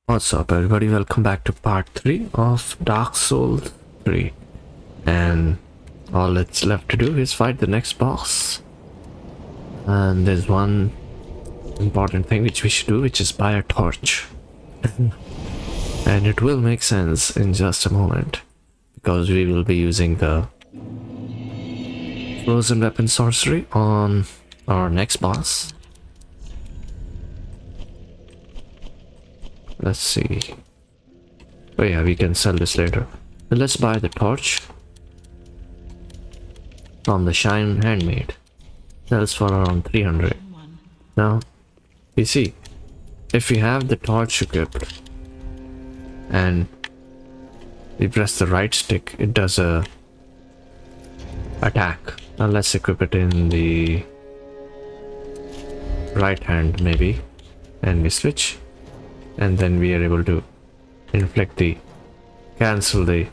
What's up, everybody? Welcome back to part 3 of Dark Souls 3. And all that's left to do is fight the next boss. And there's one important thing which we should do, which is buy a torch. And it will make sense in just a moment, because we will be using the Frozen Weapon Sorcery on our next boss. Let's see. Oh yeah, we can sell this later. But let's buy the torch from the Shine Handmaid. Sells for around 300. Now, you see, if we have the torch equipped and we press the right stick, it does a attack. Now let's equip it in the right hand maybe, and we switch. And then we are able to cancel the,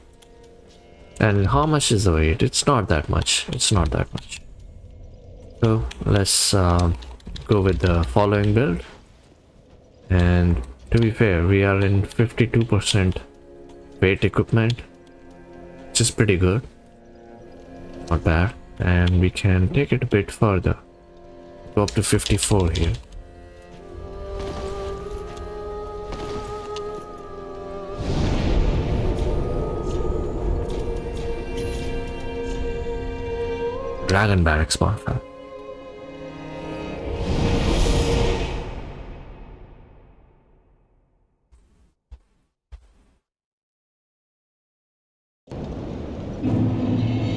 and how much is the weight? It's not that much. So let's go with the following build. And to be fair, we are in 52% weight equipment, which is pretty good, not bad. And we can take it a bit further, go up to 54 here. Dragon Barracks bonfire.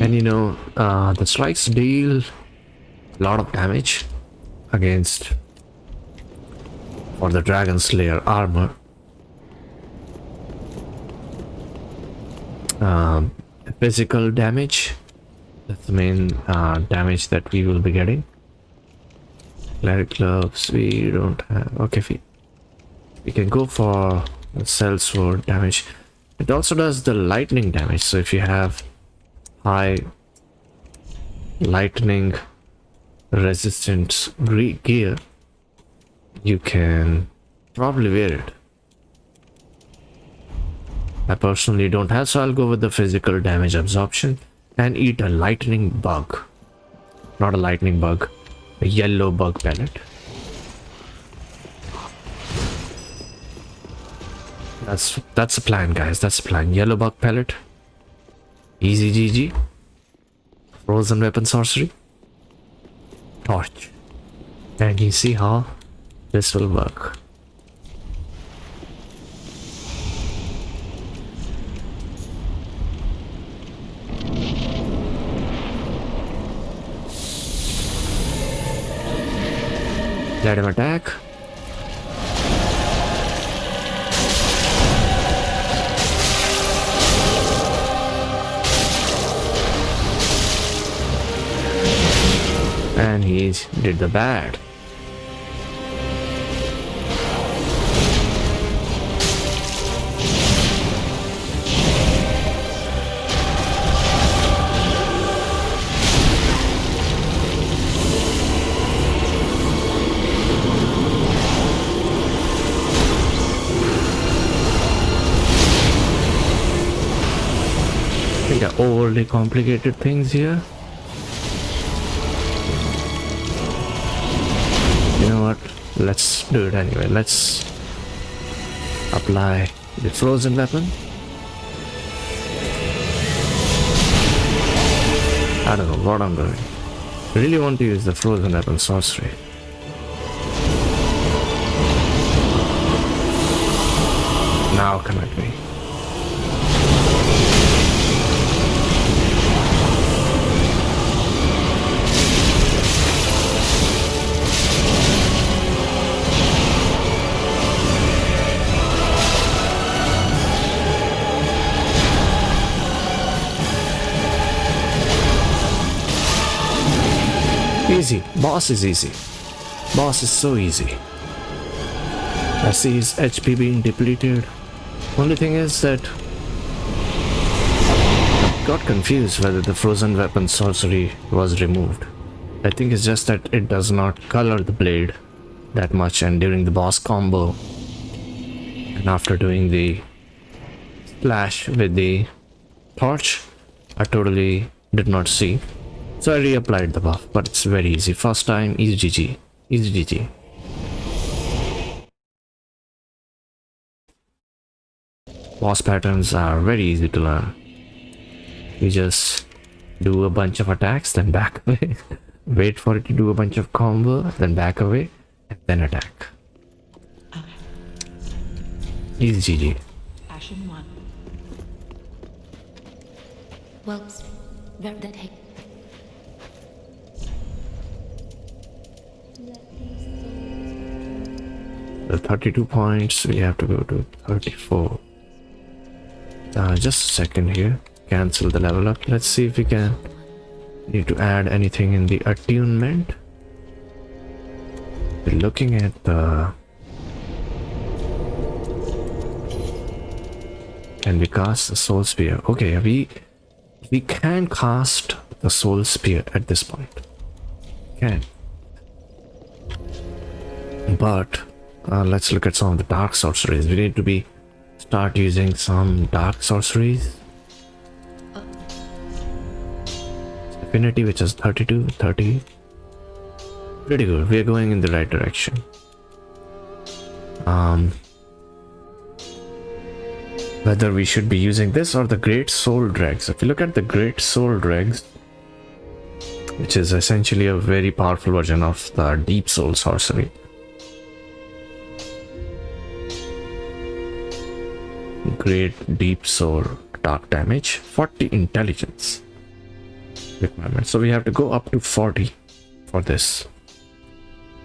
And you know, the strikes deal a lot of damage against for the Dragon Slayer armor. Physical damage. That's the main damage that we will be getting. Cleric gloves we don't have. Okay, we can go for the cell sword damage. It also does the lightning damage. So if you have high lightning resistance gear, you can probably wear it. I personally don't have, so I'll go with the physical damage absorption. And eat a lightning bug. Not a lightning bug, a yellow bug pellet. That's the plan, guys. That's the plan. Yellow bug pellet. Easy GG. Frozen weapon sorcery. Torch. And you see how this will work. Let him attack. And he did the bad. The overly complicated things here. You know what? Let's do it anyway. Let's apply the frozen weapon. I don't know what I'm doing. I really want to use the frozen weapon sorcery. Now come at me. Easy. Boss is easy. Boss is so easy. I see his HP being depleted. Only thing is that I got confused whether the frozen weapon sorcery was removed. I think it's just that it does not color the blade that much, and during the boss combo And after doing the splash with the torch, I totally did not see. So I reapplied the buff, but it's very easy. First time, easy GG. Easy GG. Boss patterns are very easy to learn. You just do a bunch of attacks, then back away. Wait for it to do a bunch of combo, then back away, and then attack. Easy GG. Ashen 1. Well, very that hate. The 32 points, we have to go to 34. Just a second here. Cancel the level up. Let's see if we can. Need to add anything in the attunement. We're looking at the. Can we cast the soul spear? Okay, we can cast the soul spear at this point. Can. But let's look at some of the dark sorceries. We need to start using some dark sorceries. Affinity, which is 32, 30. Pretty good. We are going in the right direction. Whether we should be using this or the Great Soul Dregs. If you look at the Great Soul Dregs, which is essentially a very powerful version of the Deep Soul Sorcery. Great Deep Soul Dark Damage, 40 Intelligence requirement. So we have to go up to 40 for this.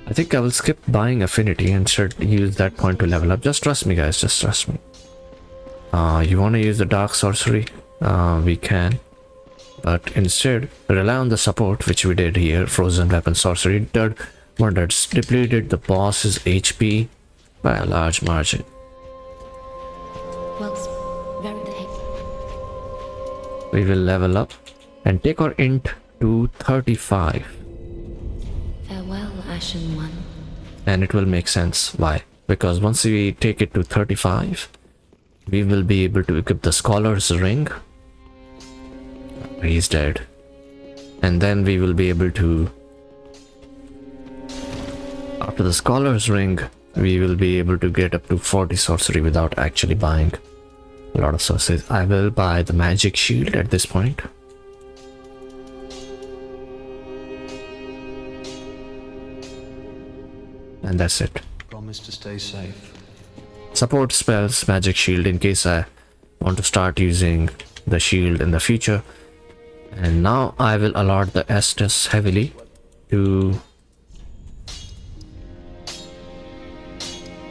I think I will skip buying Affinity and use that point to level up. Just trust me, guys. Just trust me. You want to use the Dark Sorcery? We can. But instead, rely on the support, which we did here. Frozen Weapon Sorcery did wonders. Depleted the boss's HP by a large margin. We will level up and take our int to 35. Farewell, Ashen 1. And it will make sense. Why? Because once we take it to 35, we will be able to equip the Scholar's Ring. He's dead. And then we will be able to, after the Scholar's Ring, we will be able to get up to 40 sorcery without actually buying a lot of sorceries. I will buy the Magic Shield at this point. And that's it. Promise to stay safe. Support spells, Magic Shield, in case I want to start using the shield in the future. And now I will allot the Estus heavily to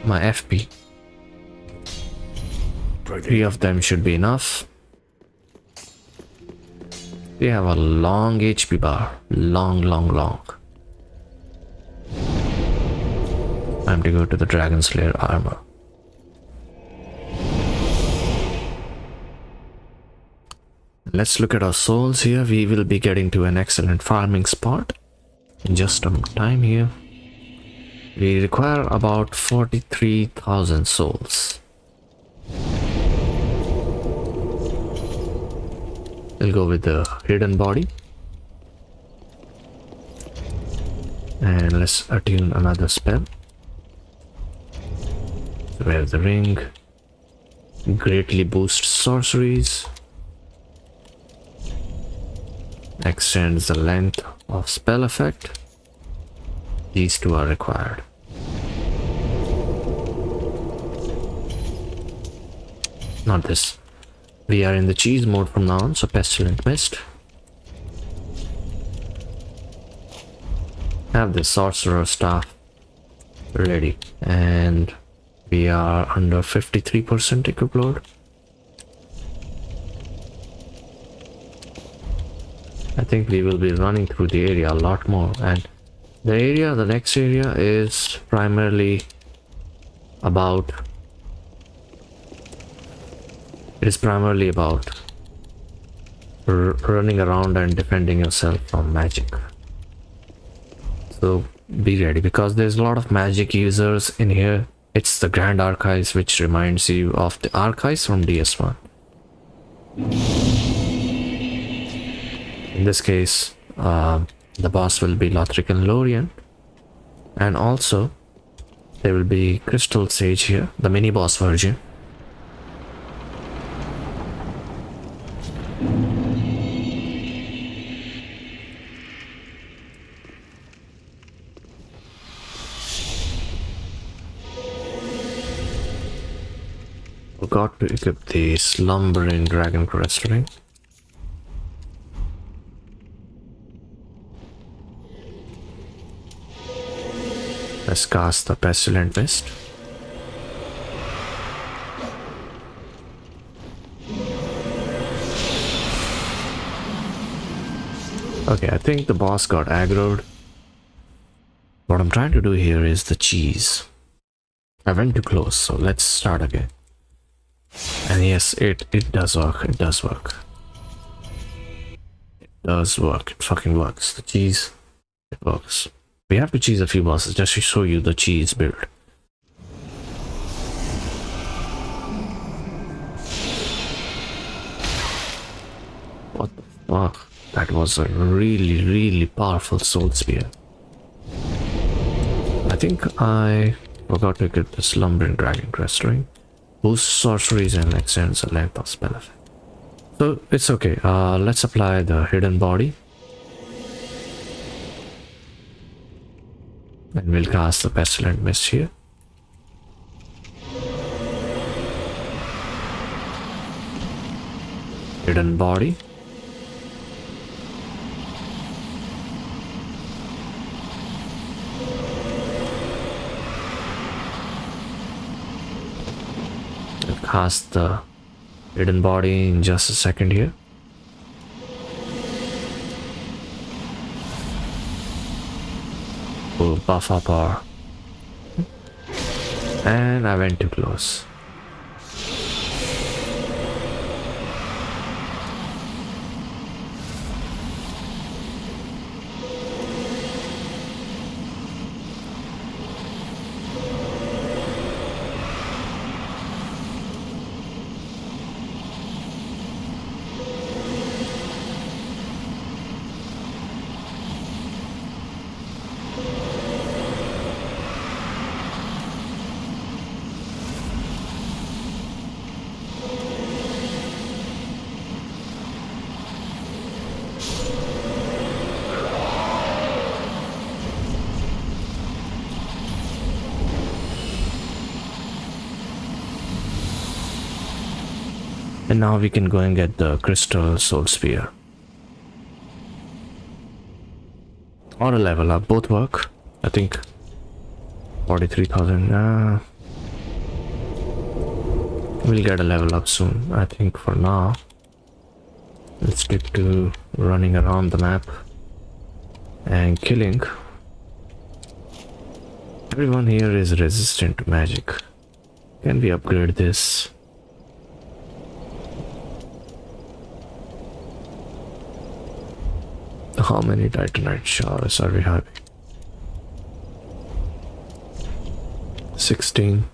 my FP. 3 of them should be enough. We have a long HP bar. Long. Time to go to the Dragon Slayer armor. Let's look at our souls here. We will be getting to an excellent farming spot in just some time here. We require about 43,000 souls. We'll go with the hidden body. And let's attune another spell. So we have the ring. Greatly boosts sorceries. Extends the length of spell effect. These two are required. Not this. We are in the cheese mode from now on, so Pestilent Mist. Have the Sorcerer Staff ready. And we are under 53% equip load. I think we will be running through the area a lot more, and the next area is primarily about running around and defending yourself from magic. So be ready, because there's a lot of magic users in here, It's the Grand Archives, which reminds you of the archives from DS1. In this case, the boss will be Lothric and Lorien, and also there will be Crystal Sage here, the mini boss version. Forgot to equip the Slumbering Dragon Crest ring. Let's cast the Pestilent Mist. Okay, I think the boss got aggroed. What I'm trying to do here is the cheese. I went too close, so let's start again. And yes, it does work. It does work. It does work. It fucking works. The cheese, it works. We have to cheese a few bosses just to show you the cheese build. What the fuck? That was a really, really powerful soul spear. I think I forgot to get the Slumbering Dragon Crest ring. Boosts sorceries and extends the length of spell effect. So it's okay. Let's apply the Hidden Body. And we'll cast the Pestilent Mist here. Hidden Body. We'll cast the Hidden Body in just a second here. We'll buff up our... And I went too close. And now we can go and get the Crystal Soul Spear. Or a level up, both work. I think 43,000. We'll get a level up soon. I think for now, let's stick to running around the map and killing. Everyone here is resistant to magic. Can we upgrade this? How many Titanite showers are we having? 16.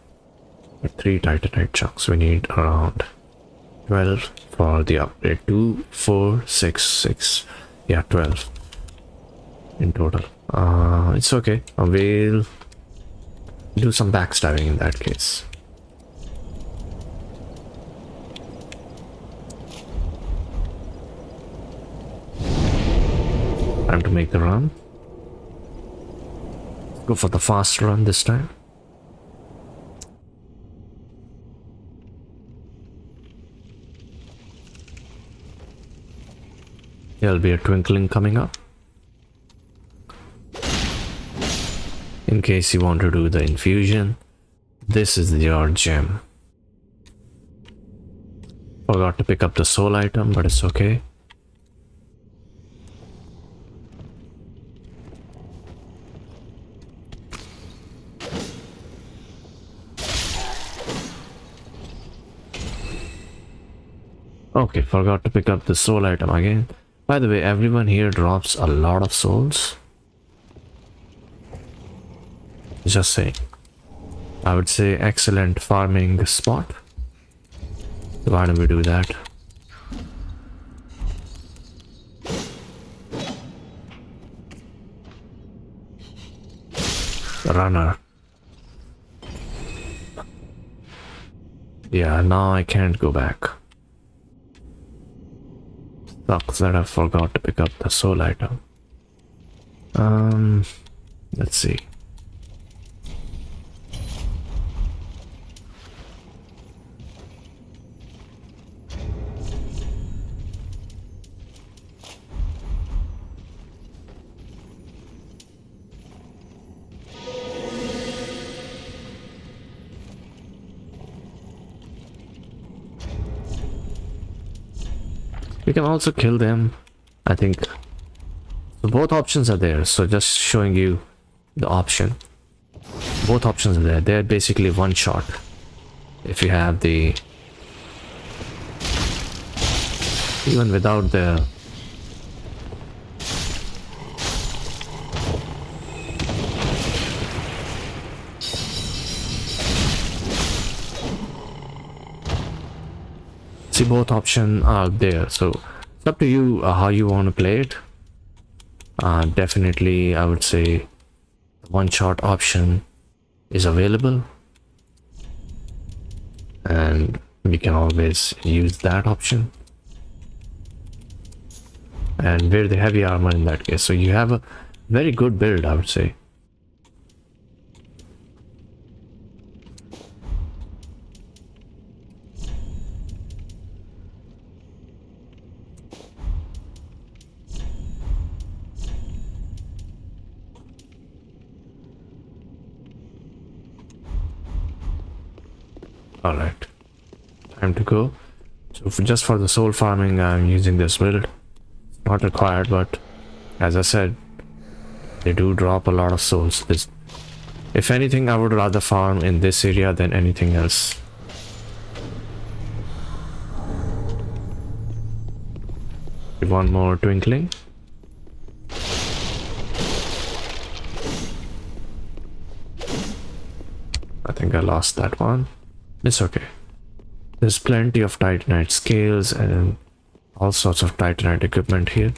But 3 Titanite chunks. We need around 12 for the upgrade. 2, 4, 6, 6. Yeah, 12 in total. It's okay. We'll do some backstabbing in that case. Time to make the run. Go for the fast run this time. There'll be a twinkling coming up. In case you want to do the infusion, this is your gem. Forgot to pick up the soul item, but it's okay. Okay, forgot to pick up the soul item again. By the way, everyone here drops a lot of souls. Just saying. I would say excellent farming spot. So why don't we do that? Runner. Yeah, now I can't go back. Sucks that I forgot to pick up the soul item. Let's see. We can also kill them, I think. So both options are there, so just showing you the option. Both options are there. They're basically one shot. If you have the... Even without the... See, both options are there, so it's up to you how you want to play it. Definitely, I would say the one-shot option is available, and we can always use that option. And wear the heavy armor in that case, so you have a very good build, I would say. Alright, time to go. So just for the soul farming, I'm using this build. It's not required, but as I said, they do drop a lot of souls. If anything, I would rather farm in this area than anything else. One more twinkling. I think I lost that one. It's okay. There's plenty of Titanite scales and all sorts of Titanite equipment here.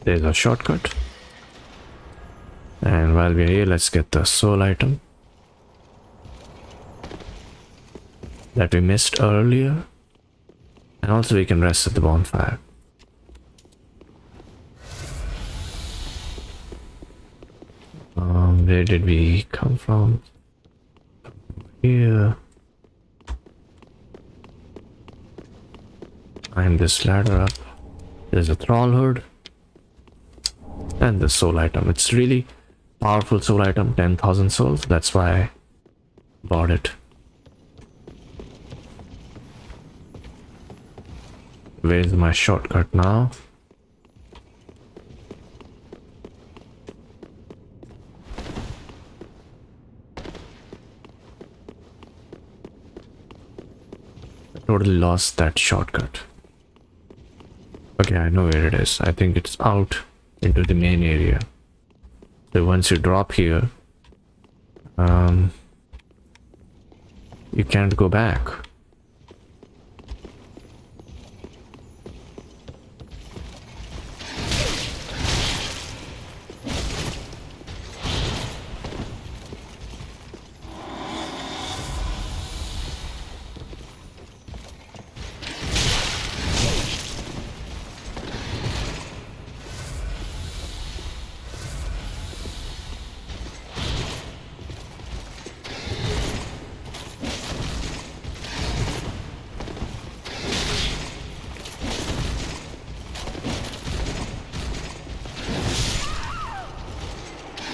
There's a shortcut. And while we're here, let's get the soul item that we missed earlier. And also we can rest at the bonfire. Where did we come from? Here. Climb this ladder up. There's a thrall hood. And the soul item. It's really powerful soul item, 10,000 souls. That's why I bought it. Where's my shortcut now? I totally lost that shortcut. Okay, I know where it is. I think it's out into the main area. So once you drop here, you can't go back.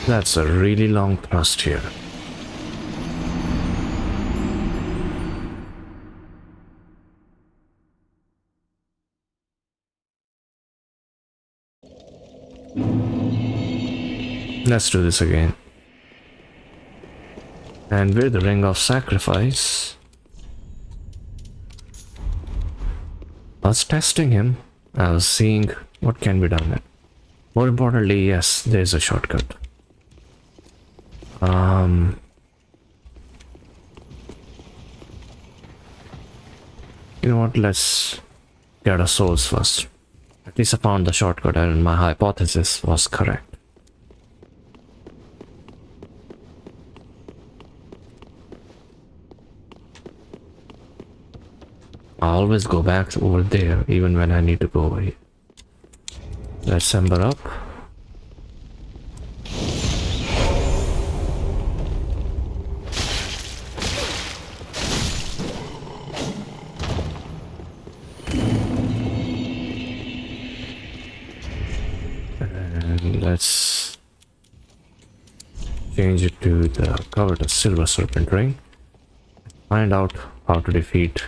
That's a really long thrust here. Let's do this again. And with the Ring of Sacrifice, I was testing him. I was seeing what can be done there. More importantly, yes, there's a shortcut. You know what? Let's get our souls first. At least I found the shortcut and my hypothesis was correct. I always go back over there even when I need to go over here. Let's ember up. And let's change it to the covetous silver serpent ring. Find out how to defeat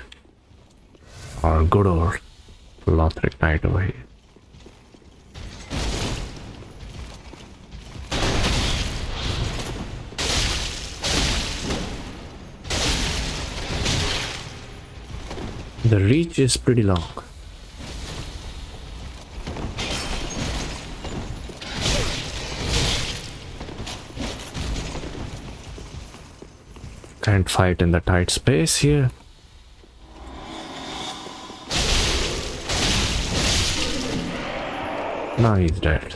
our good old Lothric Knight over here. The reach is pretty long. Can't fight in the tight space here. Now he's dead.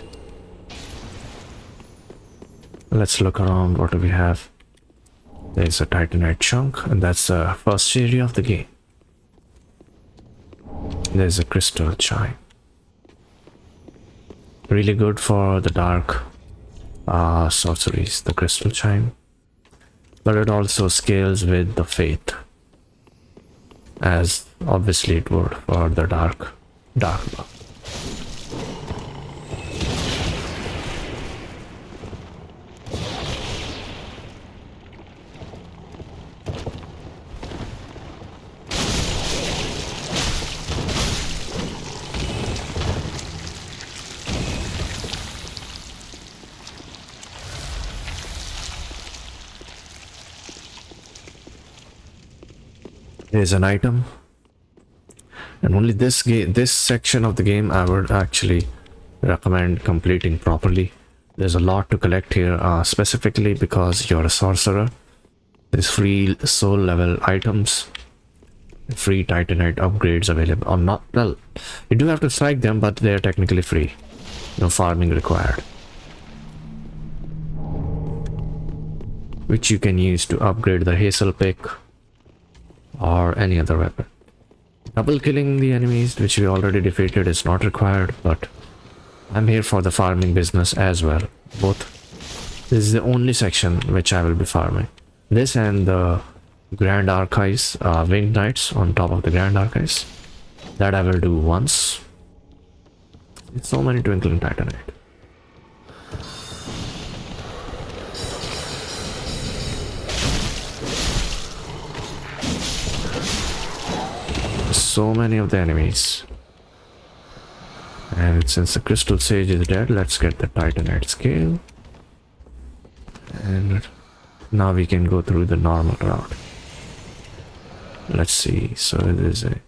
Let's look around. What do we have? There's a Titanite chunk, and that's the first area of the game. There's a crystal chime. Really good for the dark sorceries, the crystal chime. But it also scales with the faith, as obviously it would for the dark buff. Here's an item, and only this section of the game I would actually recommend completing properly. There's a lot to collect here, specifically because you're a sorcerer. There's free soul level items, free Titanite upgrades available, or not. Well, you do have to strike them, but they're technically free. No farming required, which you can use to upgrade the Hazel pick or any other weapon. Double killing the enemies, which we already defeated, is not required, but I'm here for the farming business as well. Both. This is the only section which I will be farming. This and the Grand Archives, Winged Knights on top of the Grand Archives. That I will do once. It's so many Twinkling Titanite. So many of the enemies, and since the crystal sage is dead, let's get the Titanite scale, and now we can go through the normal route. Let's see. So there's a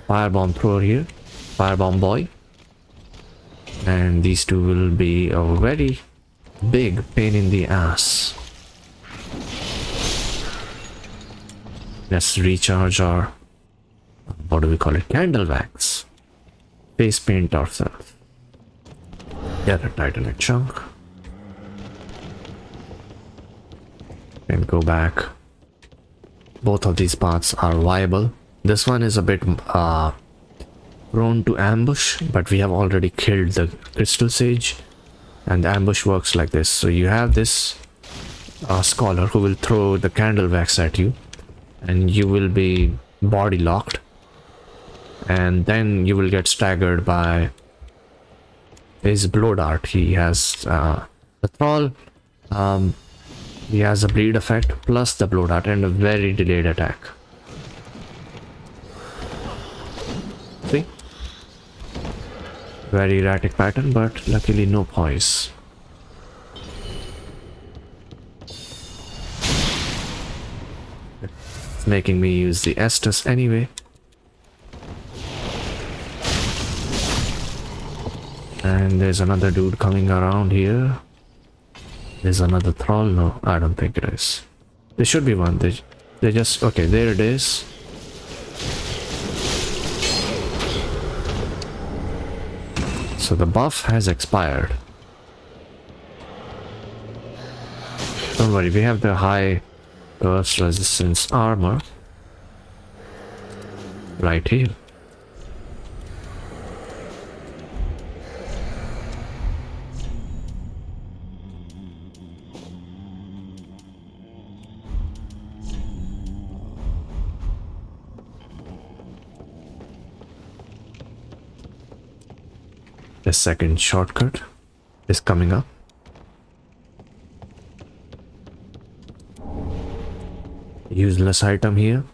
firebomb thrower here, firebomb boy, and these two will be a very big pain in the ass. Let's recharge our, what do we call it, candle wax. Face paint ourselves. Get a Titanite chunk. And go back. Both of these paths are viable. This one is a bit prone to ambush, but we have already killed the crystal sage, and the ambush works like this. So you have this scholar who will throw the candle wax at you, and you will be body locked, and then you will get staggered by his blow dart. He has the thrall, he has a bleed effect plus the blow dart and a very delayed attack. See? Very erratic pattern, but luckily no poise. It's making me use the Estus anyway. And there's another dude coming around here. There's another thrall. No, I don't think it is. There should be one. They just... Okay, there it is. So the buff has expired. Don't worry, we have the high burst resistance armor right here. The second shortcut is coming up. Useless item here.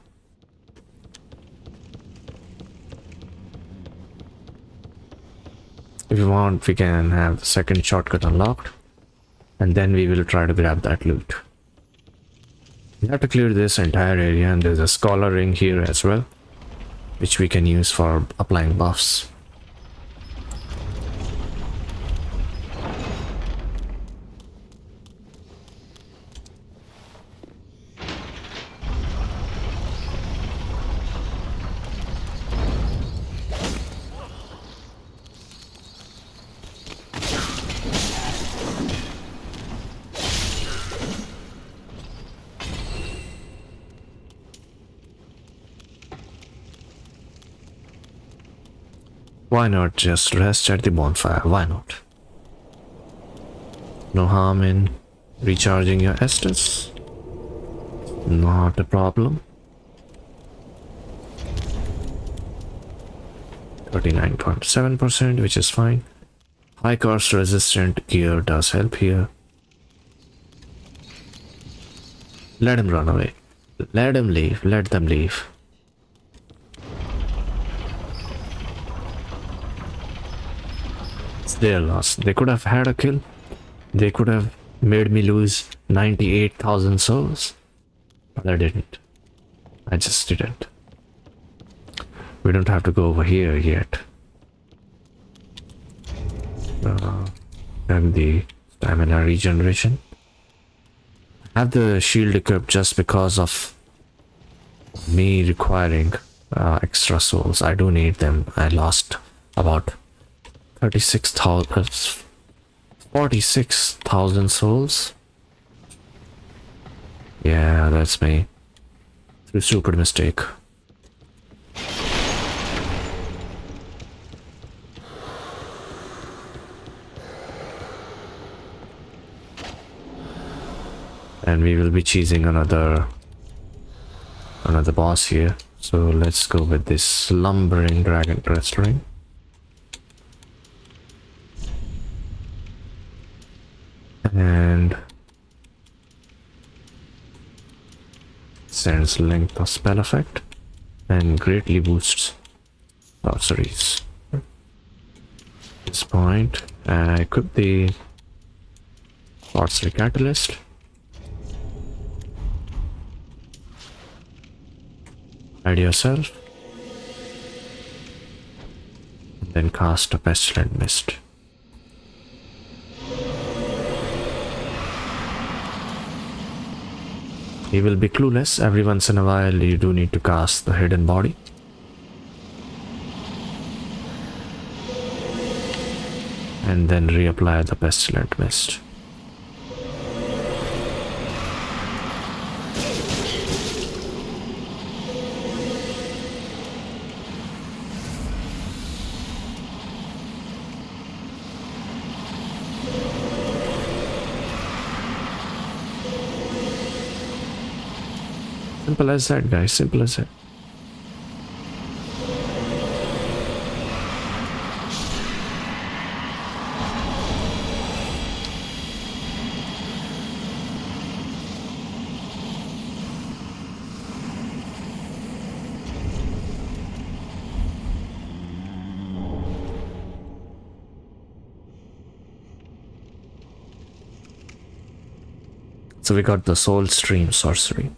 If you want, we can have the second shortcut unlocked, and then we will try to grab that loot. We have to clear this entire area, and there's a scholar ring here as well, which we can use for applying buffs. Why not just rest at the bonfire? Why not? No harm in recharging your Estus. Not a problem. 39.7%, which is fine. High cost resistant gear does help here. Let him run away. Let him leave. Let them leave. It's their loss. They could have had a kill. They could have made me lose 98,000 souls. But I didn't. I just didn't. We don't have to go over here yet. And the stamina regeneration. I have the shield equipped just because of me requiring extra souls. I do need them. I lost about 46,000 souls. Yeah, that's me. Through stupid mistake. And we will be choosing another boss here. So let's go with this slumbering dragon ring. And sends length of spell effect and greatly boosts sorceries. At this point, I equip the sorcery catalyst. Hide yourself. And then cast a pestilent mist. He will be clueless. Every once in a while you do need to cast the hidden body. And then reapply the pestilent mist. Simple as that, guys. Simple as that. So we got the Soul Stream sorcery.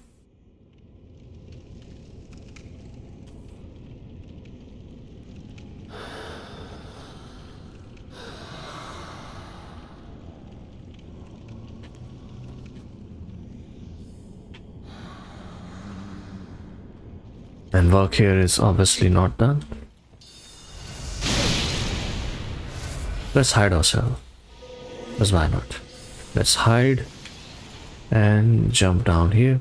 And work here is obviously not done. Let's hide ourselves. Because why not? Let's hide and jump down here.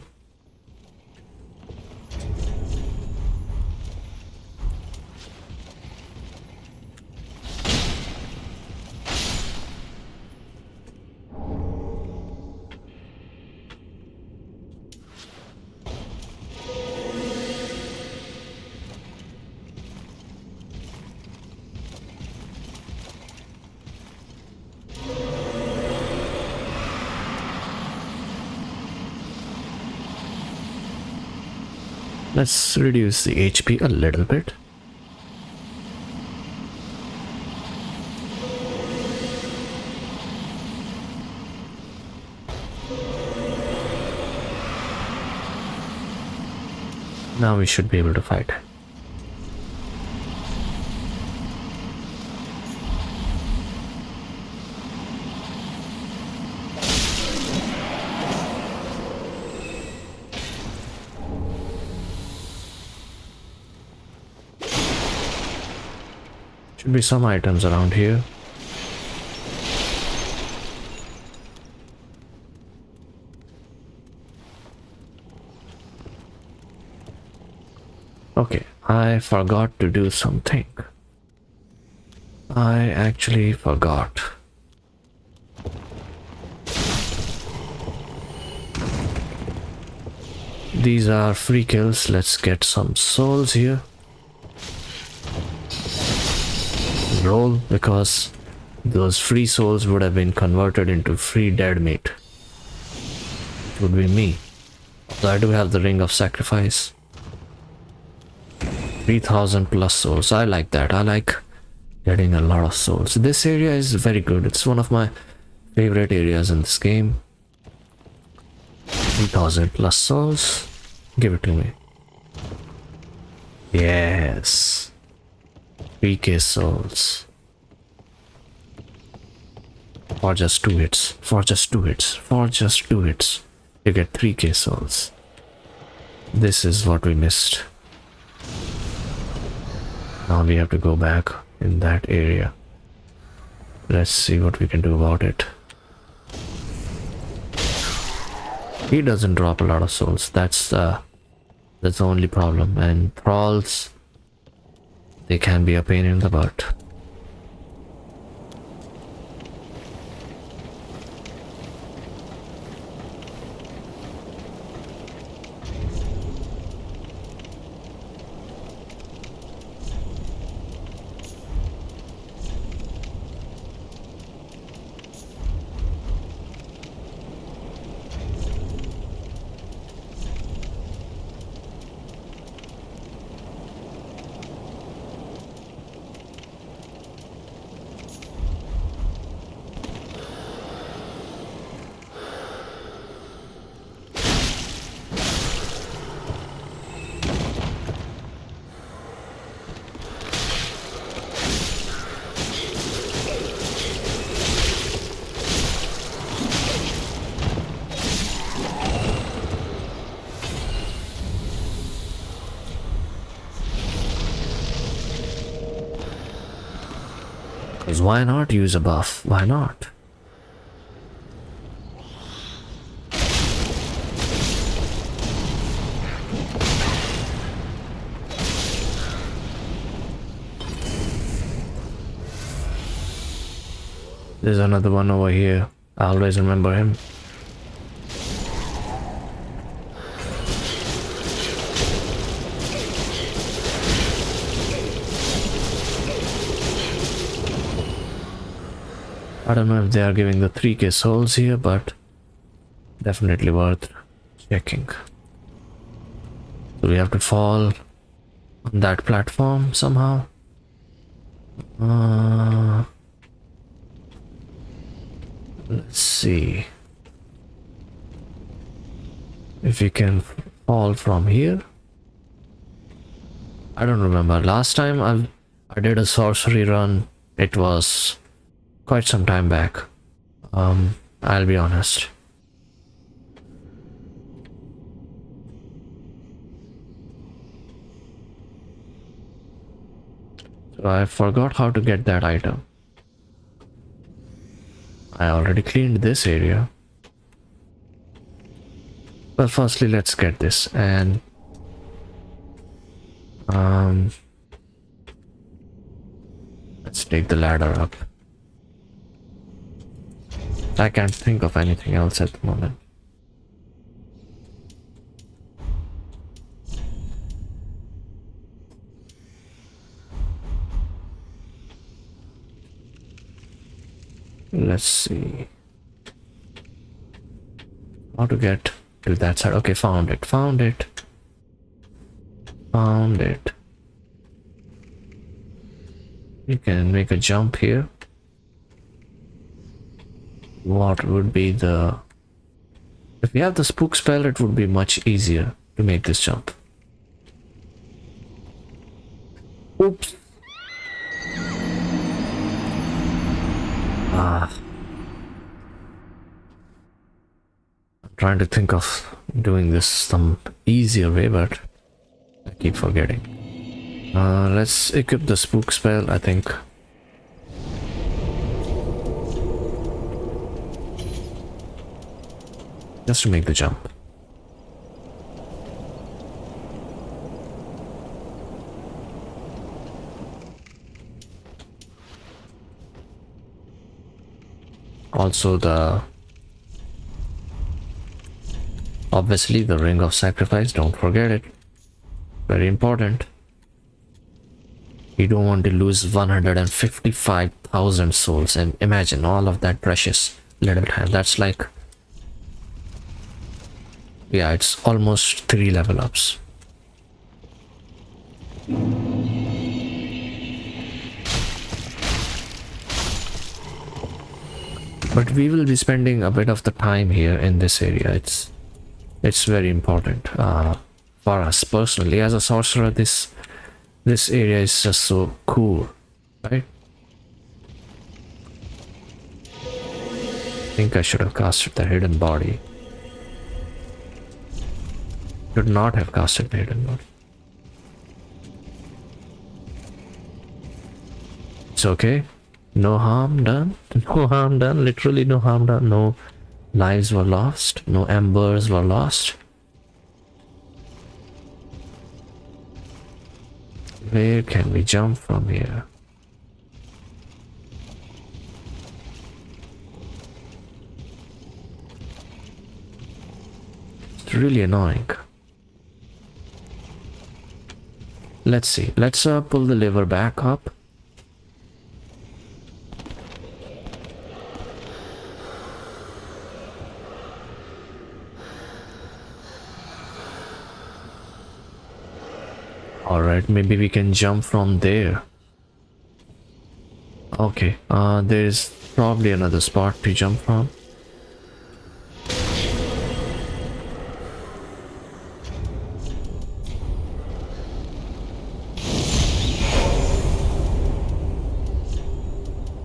Let's reduce the HP a little bit. Now we should be able to fight. Should be some items around here. Okay, I forgot to do something. I actually forgot. These are free kills. Let's get some souls here. Roll, because those free souls would have been converted into free dead meat. It would be me. So I do have the Ring of Sacrifice. 3000 plus souls. I like that. I like getting a lot of souls. This area is very good. It's one of my favorite areas in this game. 3000 plus souls. Give it to me. Yes. 3k souls. For just 2 hits. For just 2 hits. For just 2 hits. You get 3k souls. This is what we missed. Now we have to go back in that area. Let's see what we can do about it. He doesn't drop a lot of souls. That's the only problem. And thralls, they can be a pain in the butt. Because why not use a buff? Why not? There's another one over here. I always remember him. I don't know if they are giving the 3k souls here, but definitely worth checking. So we have to fall on that platform somehow. Let's see if we can fall from here. I don't remember. Last time I did a sorcery run, it was quite some time back. I'll be honest. So I forgot how to get that item. I already cleaned this area. But firstly, let's get this and let's take the ladder up. I can't think of anything else at the moment. Let's see how to get to that side. Okay, found it. Found it. You can make a jump here. What would be the... If we have the spook spell, it would be much easier to make this jump. Oops. I'm trying to think of doing this some easier way, but I keep forgetting. Let's equip the spook spell, I think. Just to make the jump. Also obviously the ring of sacrifice, don't forget it. Very important. You don't want to lose 155,000 souls, and imagine all of that precious little time. That's like, yeah, it's almost 3 level ups. But we will be spending a bit of the time here in this area. It's very important for us personally. As a sorcerer, this area is just so cool, right? I think I should have casted the hidden body. Should not have casted the hidden body. It's okay. No harm done. No harm done. Literally no harm done. No lives were lost. No embers were lost. Where can we jump from here? It's really annoying. Let's see. Let's pull the lever back up. Alright, maybe we can jump from there. Okay, there's probably another spot to jump from.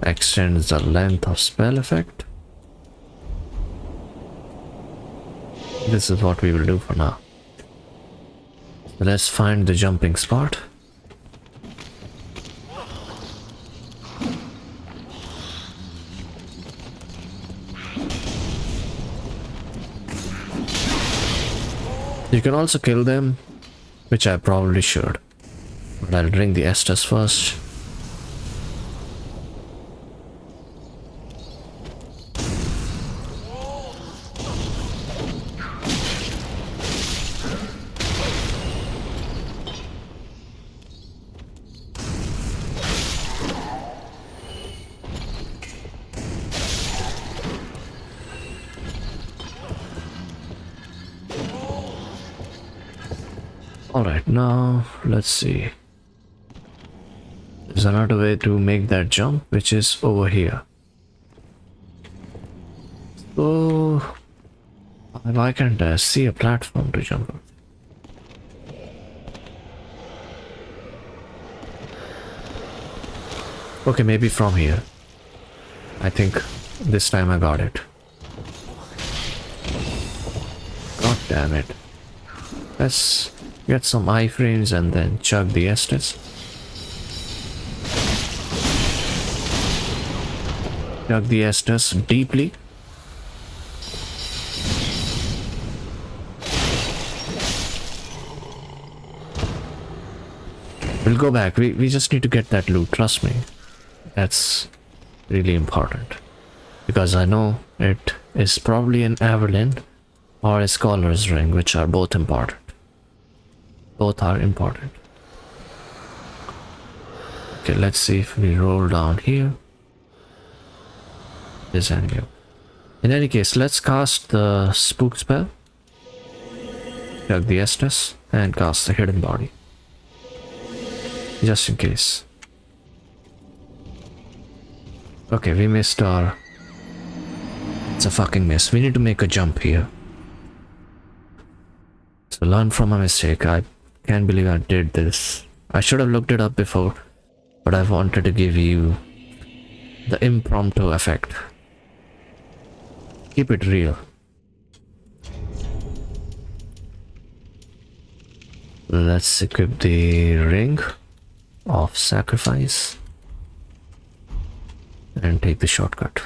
Extends the length of spell effect. This is what we will do for now. Let's find the jumping spot. You can also kill them, which I probably should. But I'll drink the Estus first. Alright, now let's see. There's another way to make that jump, which is over here. So, why can't I see a platform to jump on? Okay, maybe from here. I think this time I got it. God damn it. Let's get some iframes and then chug the Estus. Dug the Estus deeply. We'll go back. We just need to get that loot, trust me. That's really important. Because I know it is probably an Averlin or a Scholar's Ring, which are both important. Both are important. Okay, let's see if we roll down here. There's enemy. In any case, let's cast the spook spell. Chug the Estus and cast the hidden body. Just in case. Okay, we missed our... It's a fucking miss. We need to make a jump here. So learn from a mistake. I can't believe I did this. I should have looked it up before, but I wanted to give you the impromptu effect. Keep it real. Let's equip the ring of sacrifice and take the shortcut.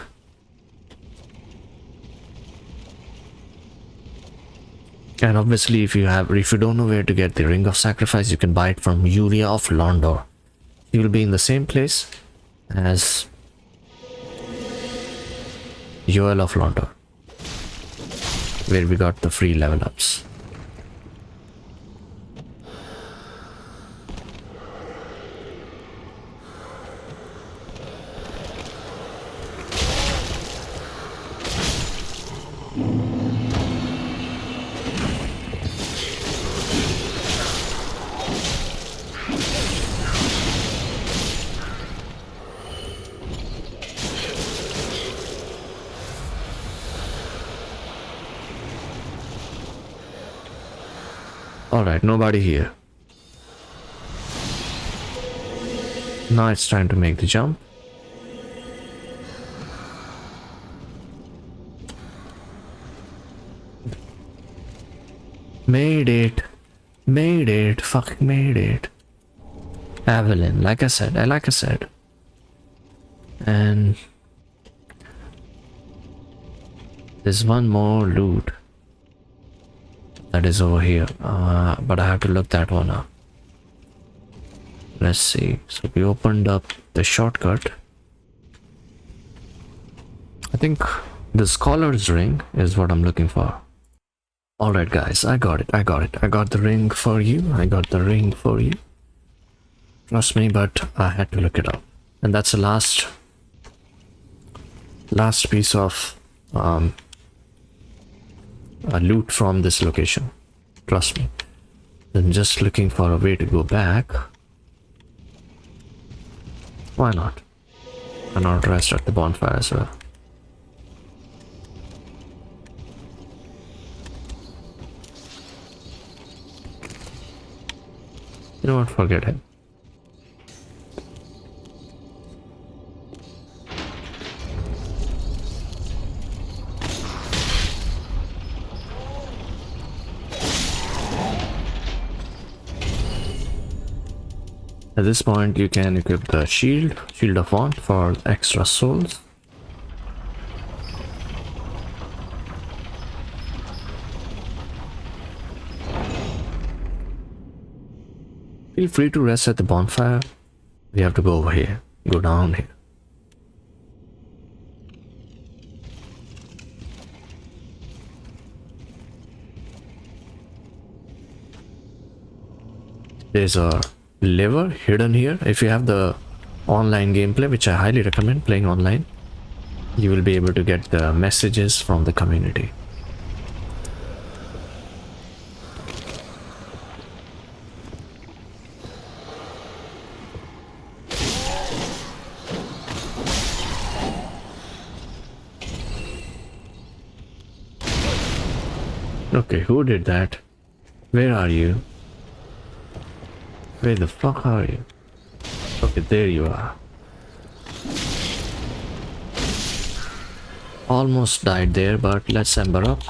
And obviously if you don't know where to get the ring of sacrifice, you can buy it from Yuria of Londor. You will be in the same place as Yoel of Londor, where we got the free level ups. Alright, nobody here. Now it's time to make the jump. Made it. Made it. Fucking made it. Avalon, like I said. And there's one more loot that is over here, but I have to look that one up. Let's see. So we opened up the shortcut. I think the Scholar's Ring is what I'm looking for. Alright guys, I got it. I got the ring for you. Trust me, but I had to look it up. And that's the last piece of loot from this location. Trust me. I'm just looking for a way to go back. Why not? Why not rest at the bonfire as well? You know what? Forget him. At this point, you can equip the shield of want for extra souls. Feel free to rest at the bonfire. We have to go over here, go down here. There's a lever hidden here. If you have the online gameplay, which I highly recommend playing online, you will be able to get the messages from the community. Okay, who did that? Where are you? Where the fuck are you? Okay, there you are. Almost died there, but let's ember up.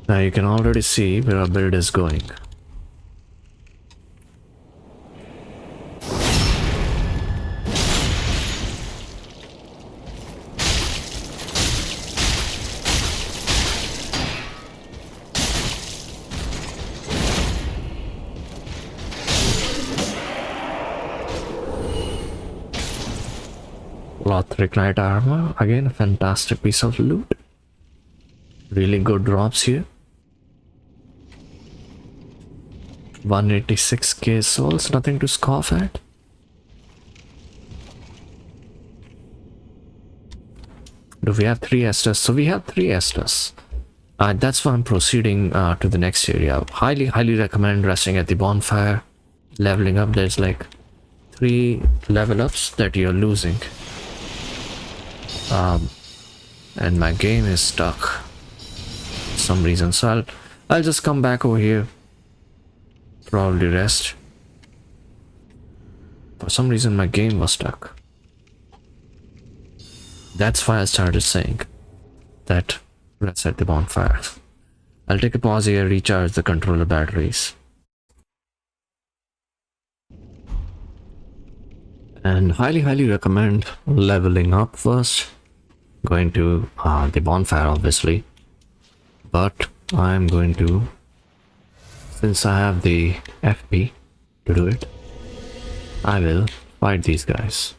Now you can already see where our build is going. Electric Knight armor. Again, a fantastic piece of loot. Really good drops here. 186k souls, nothing to scoff at. Do we have 3 Estus? So we have 3 Estus. That's why I'm proceeding to the next area. Highly recommend resting at the bonfire. Leveling up, there's like 3 level ups that you're losing. And my game is stuck for some reason, so I'll just come back over here, probably rest. For some reason my game was stuck. That's why I started saying that let's at the bonfire. I'll take a pause here, recharge the controller batteries. And highly recommend leveling up first. Going to the bonfire obviously. But I'm going to, since I have the FP to do it, I will fight these guys.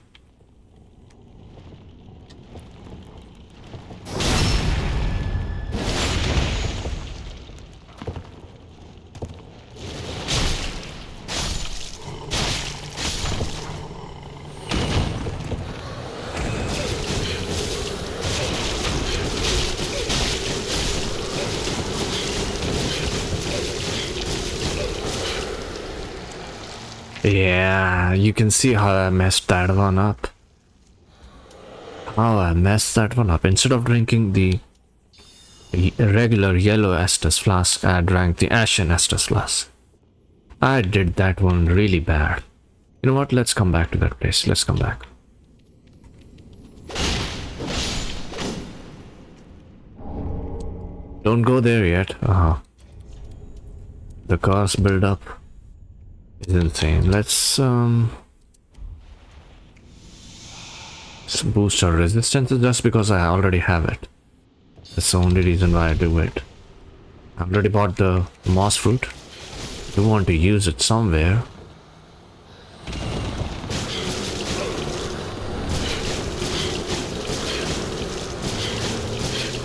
Yeah, you can see how I messed that one up. Instead of drinking the regular yellow Estus flask, I drank the Ashen Estus flask. I did that one really bad. You know what? Let's come back to that place. Let's come back. Don't go there yet. The curse build up is insane. Let's boost our resistance just because I already have it. That's the only reason why I do it. I already bought the moss fruit. You want to use it somewhere.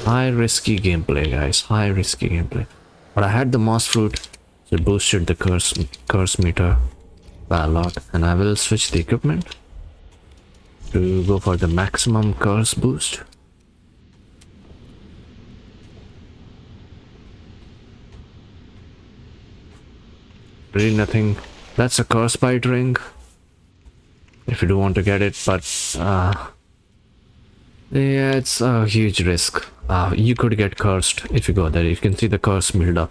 High risky gameplay, guys. High risky gameplay. But I had the moss fruit. It boosted the curse meter by a lot, and I will switch the equipment to go for the maximum curse boost. Really nothing. That's a curse bite ring if you do want to get it, but yeah, it's a huge risk. You could get cursed if you go there. You can see the curse build up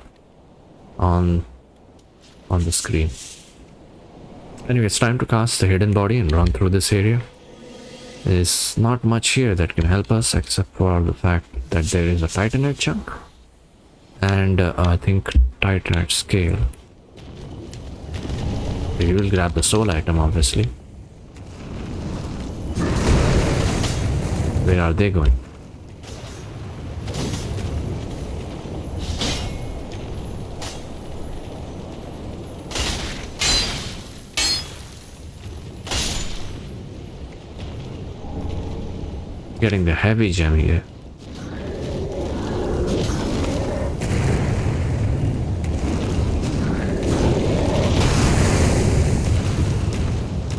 on the screen. Anyway, it's time to cast the hidden body and run through this area. There's not much here that can help us except for the fact that there is a titanite chunk and I think titanite scale. We will grab the soul item obviously. Where are they going? Getting the heavy gem here.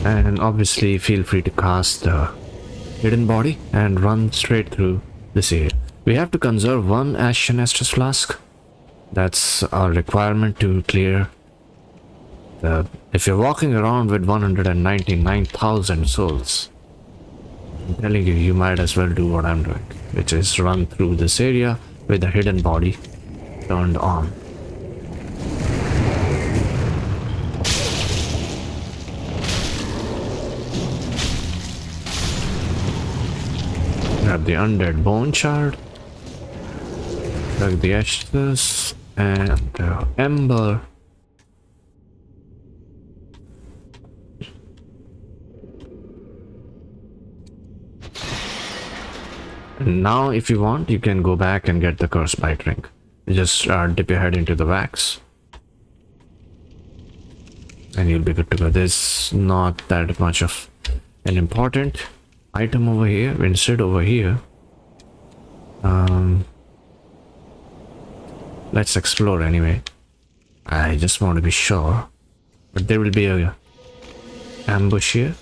And obviously feel free to cast the hidden body and run straight through this area. We have to conserve 1 Ashen Estus flask. That's our requirement to clear the... If you're walking around with 199,000 souls, I'm telling you, you might as well do what I'm doing, which is run through this area with the hidden body turned on. Grab the undead bone shard, plug the Estus and the ember. And now if you want, you can go back and get the curse bite ring. You just dip your head into the wax and you'll be good to go. There's not that much of an important item over here. Instead, over here, let's explore anyway. I just want to be sure, but there will be a ambush here.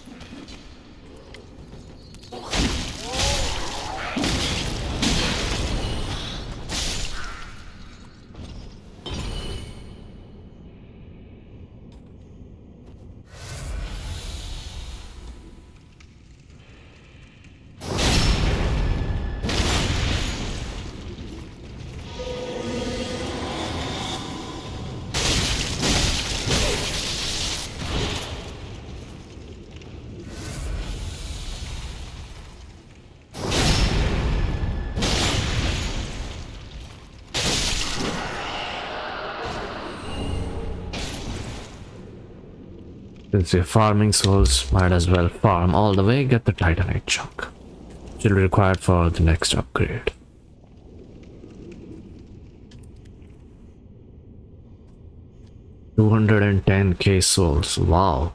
Since you're farming souls, might as well farm all the way, get the Titanite chunk, which will be required for the next upgrade. $210k souls, wow.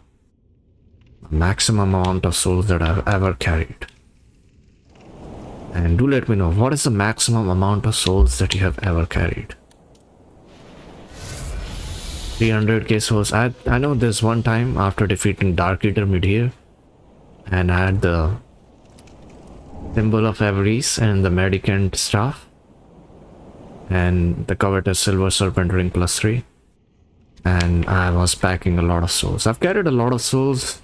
Maximum amount of souls that I've ever carried. And do let me know, what is the maximum amount of souls that you have ever carried? 300k souls. I know there's one time after defeating Dark Eater mid-here, and I had the symbol of Everis and the Medicant staff, and the covetous Silver Serpent ring +3, and I was packing a lot of souls. I've carried a lot of souls,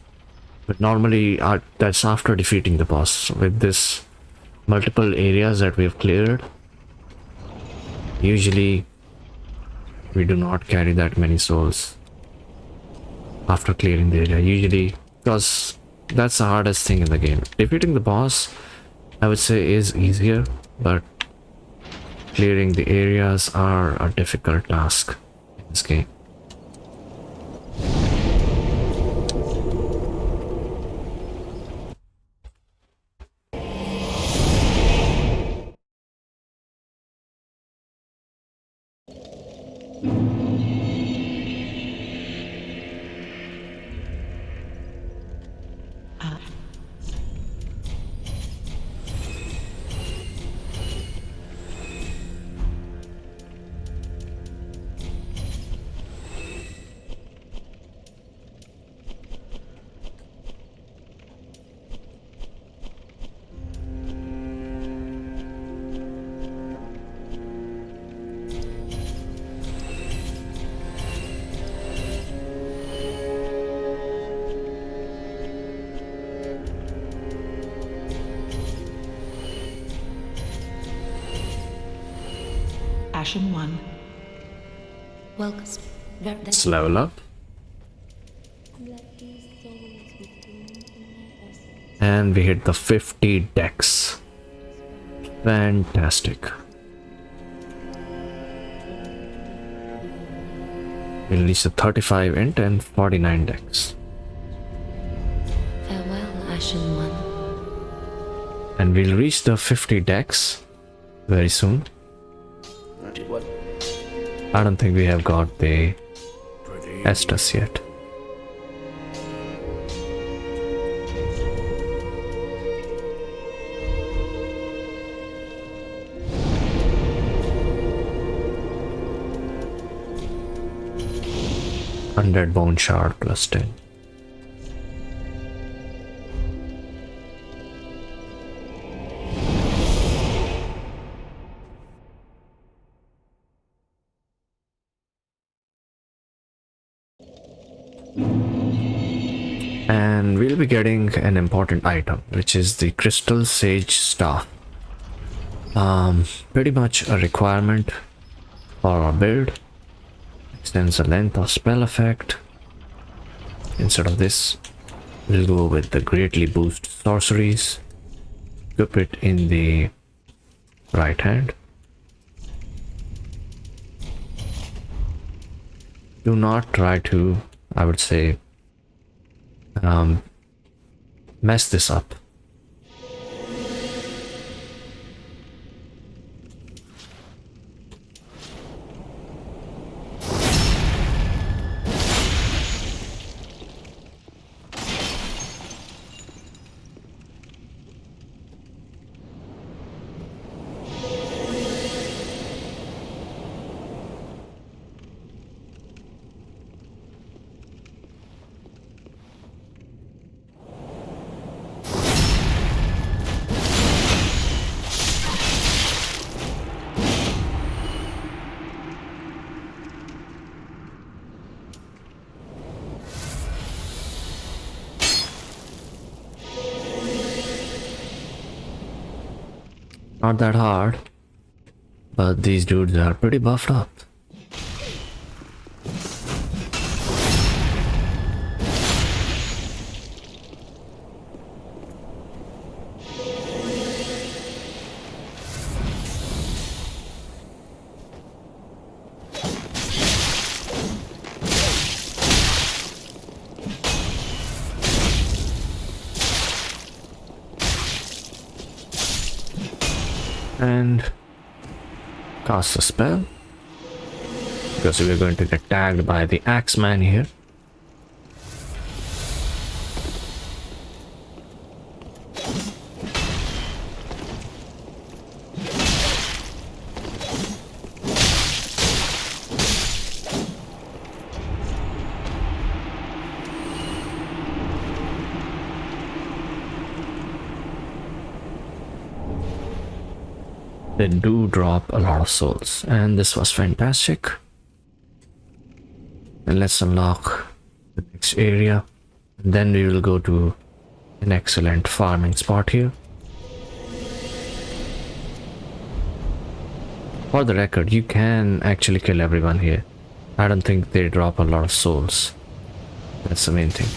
but normally that's after defeating the boss. With this multiple areas that we've cleared, usually we do not carry that many souls after clearing the area, usually, because that's the hardest thing in the game. Defeating the boss, I would say, is easier, but clearing the areas are a difficult task in this game. Ashen 1. Welcome. Let's level up. And we hit the 50 dex. Fantastic. We'll reach the 35 int and 49 dex. Farewell, Ashen One. And we'll reach the 50 dex very soon. I don't think we have got the Estus yet. Undead Bone Shard +10. And we'll be getting an important item, which is the Crystal Sage Staff. Pretty much a requirement for our build. Extends the length of spell effect. Instead of this, we'll go with the greatly boost sorceries. Equip it in the right hand. Do not try to, I would say, mess this up. Not that hard, but these dudes are pretty buffed up. And cast a spell because we're going to get tagged by the Axeman here. They do drop a lot of souls, and this was fantastic. And let's unlock the next area, and then we will go to an excellent farming spot here. For the record, you can actually kill everyone here. I don't think they drop a lot of souls. That's the main thing.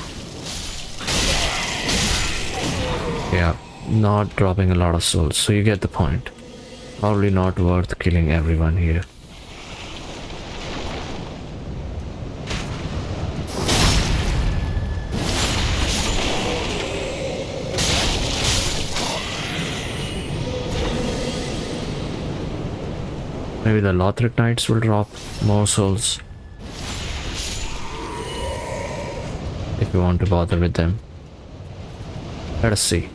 Yeah, not dropping a lot of souls, so you get the point. Probably not worth killing everyone here. Maybe the Lothric Knights will drop more souls if you want to bother with them. Let us see.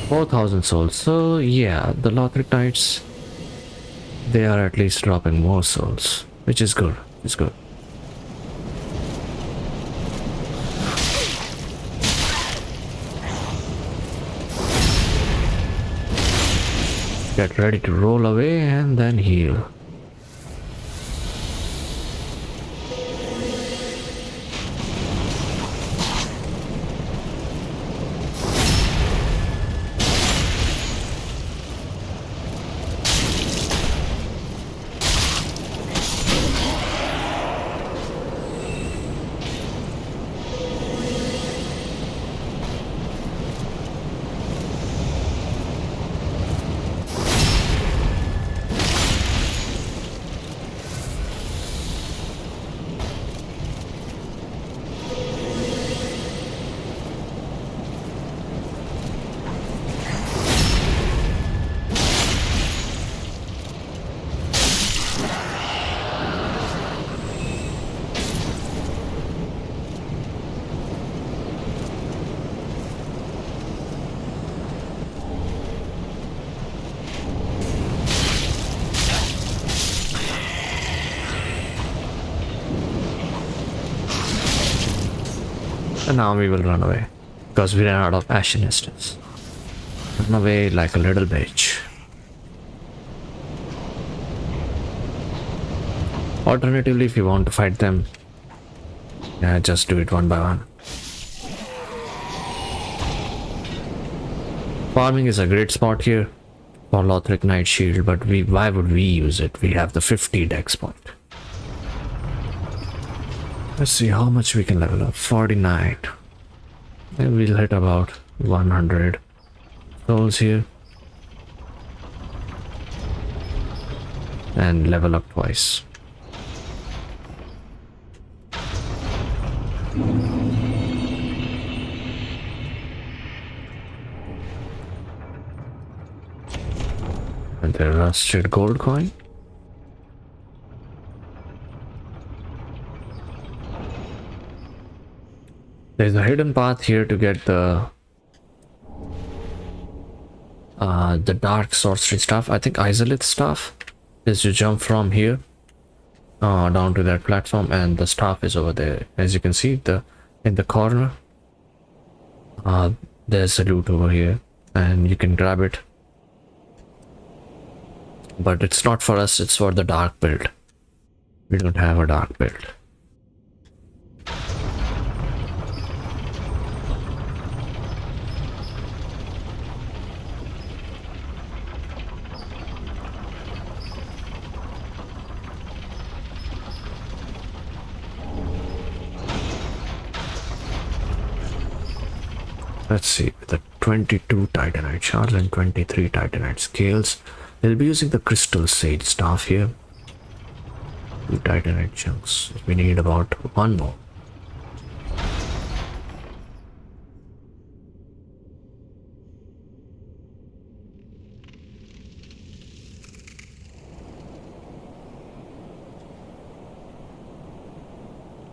$4,000 souls. So yeah, the Lothric Knights, they are at least dropping more souls, which is good. It's good. Get ready to roll away and then heal. And now we will run away, because we ran out of Ashen Estus. Run away like a little bitch. Alternatively, if you want to fight them, yeah, just do it one by one. Farming is a great spot here for Lothric Knight Shield, but why would we use it? We have the 50 dex point. Let's see how much we can level up. 49. And we'll hit about 100 souls here. And level up twice. And the rusted gold coin. There's a hidden path here to get the the dark sorcery stuff. I think Izalith stuff is you jump from here down to that platform, and the staff is over there. As you can see, in the corner, there's a loot over here, and you can grab it. But it's not for us, it's for the dark build. We don't have a dark build. Let's see, with the 22 Titanite shards and 23 Titanite scales, we'll be using the Crystal Sage staff here. 2 Titanite chunks. We need about 1 more.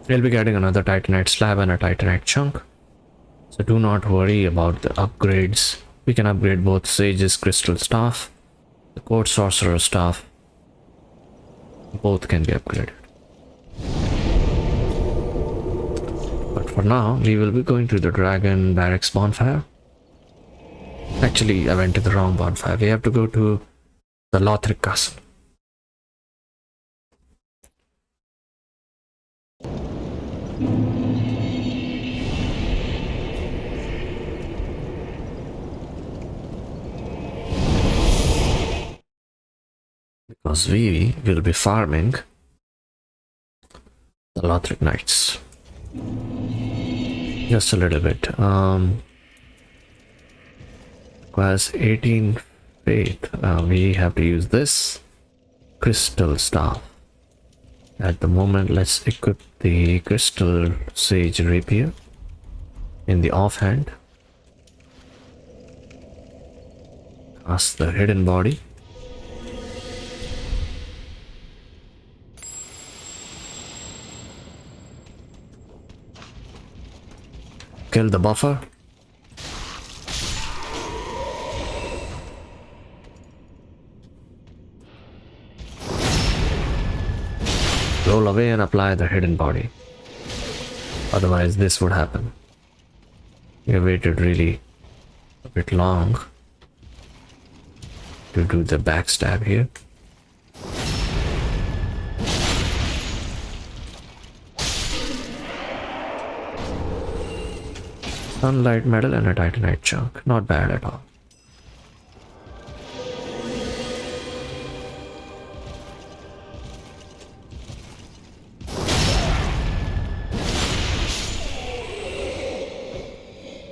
We'll be getting another Titanite slab and a Titanite chunk. So do not worry about the upgrades. We can upgrade both Sage's Crystal Staff, the Court Sorcerer Staff. Both can be upgraded. But for now, we will be going to the Dragon Barracks bonfire. Actually, I went to the wrong bonfire. We have to go to the Lothric Castle. Because we will be farming the Lothric Knights. Just a little bit. Requires 18 faith. We have to use this Crystal Staff. At the moment, let's equip the Crystal Sage Rapier in the offhand. Cast the Hidden Body. Kill the buffer. Roll away and apply the Hidden Body. Otherwise this would happen. We waited really a bit long to do the backstab here. Sunlight Medal and a Titanite chunk. Not bad at all.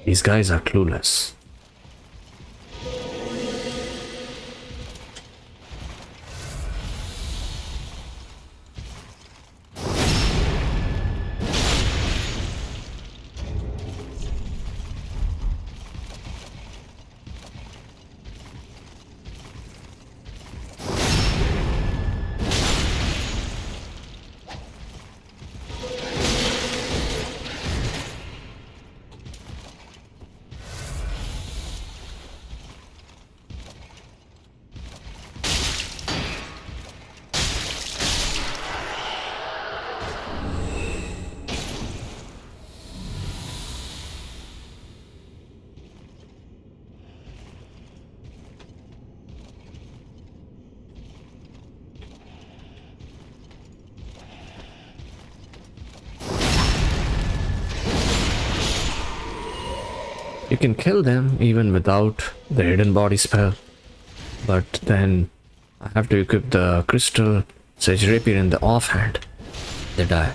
These guys are clueless. You can kill them even without the Hidden Body spell, but then I have to equip the Crystal Sage Rapier in the offhand. They die.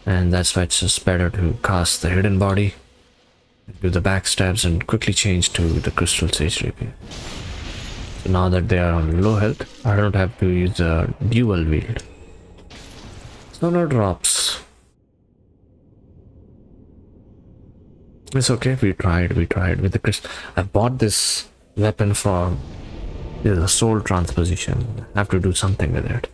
And that's why it's just better to cast the Hidden Body, do the backstabs, and quickly change to the Crystal Sage Rapier. So now that they are on low health, I don't have to use a dual wield. So no drops. It's okay, we tried with the crystal. I bought this weapon for the soul transposition. I have to do something with it.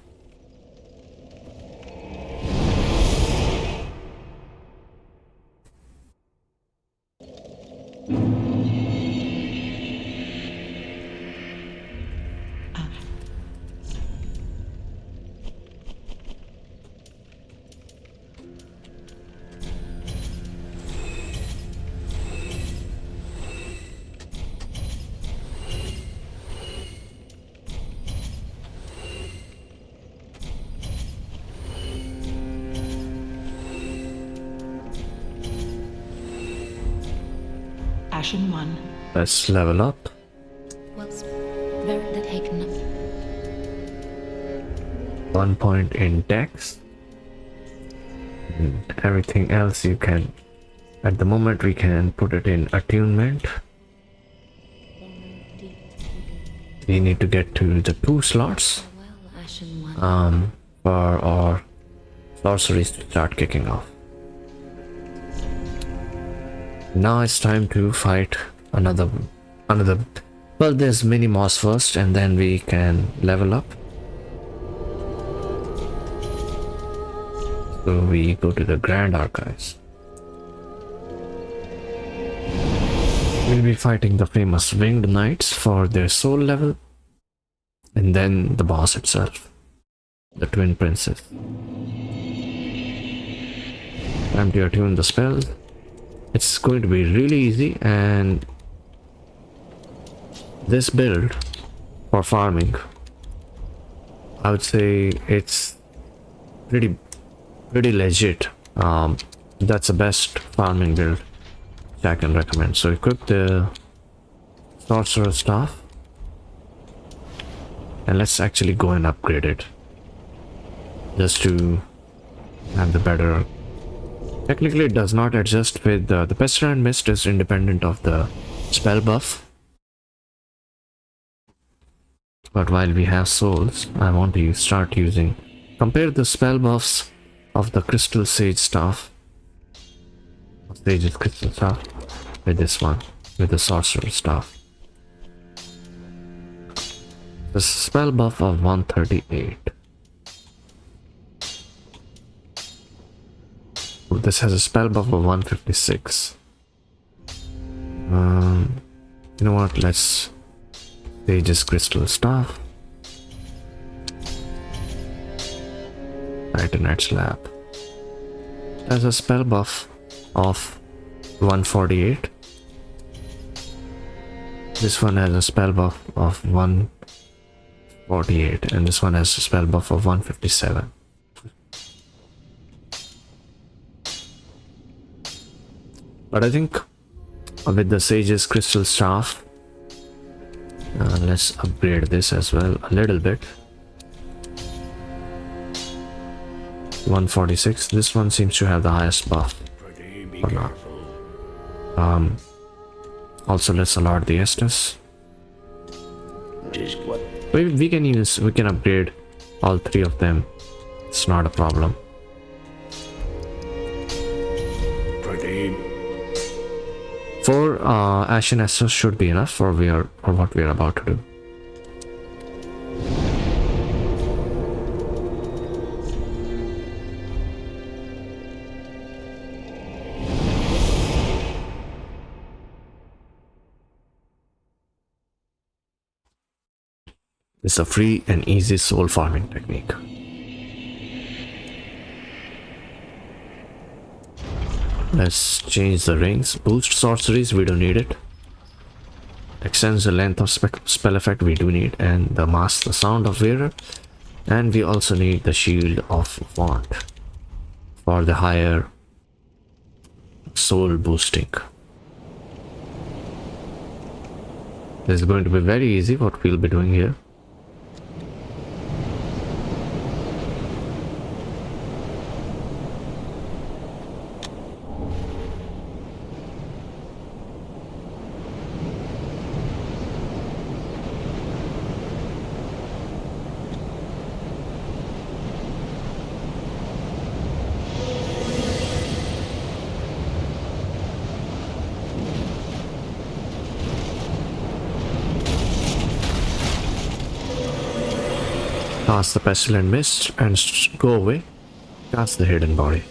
Ashen 1. Let's level up. Whilst very taken up. 1 point in dex. And everything else you can, at the moment we can put it in attunement. We need to get to the 2 slots Well, Ashen One. for our sorceries to start kicking off. Now it's time to fight another well, there's mini moss first and then we can level up. So we go to the Grand Archives. We'll be fighting the famous Winged Knights for their soul level, and then the boss itself, the Twin Princes. Time to attune the spells. It's going to be really easy, and this build for farming, I would say it's pretty legit. That's the best farming build I can recommend. So equip the sorcerer staff and let's actually go and upgrade it just to have the better. Technically it does not adjust with the pestilent mist is independent of the spell buff, but while we have souls I want to start using, compare the spell buffs of the crystal sage staff, sage's crystal staff, with this one, with the sorcerer staff. The spell buff of 138. This has a spell buff of 156. You know what, let's sage's crystal staff. Titanite's lab. Has a spell buff of 148. This one has a spell buff of 148 and this one has a spell buff of 157. But I think with the sage's crystal staff, let's upgrade this as well a little bit. 146. This one seems to have the highest buff for now. Also let's allot the Estus. We can upgrade all 3 of them. It's not a problem. For Ashen Estus should be enough for what we are about to do. It's a free and easy soul farming technique. Let's change the rings. Boost sorceries, we don't need it. Extends the length of spell effect, we do need. And the mask, the sound of wearer. And we also need the shield of want for the higher soul boosting. This is going to be very easy what we'll be doing here. Cast the pestilent mist and go away. Cast the hidden body.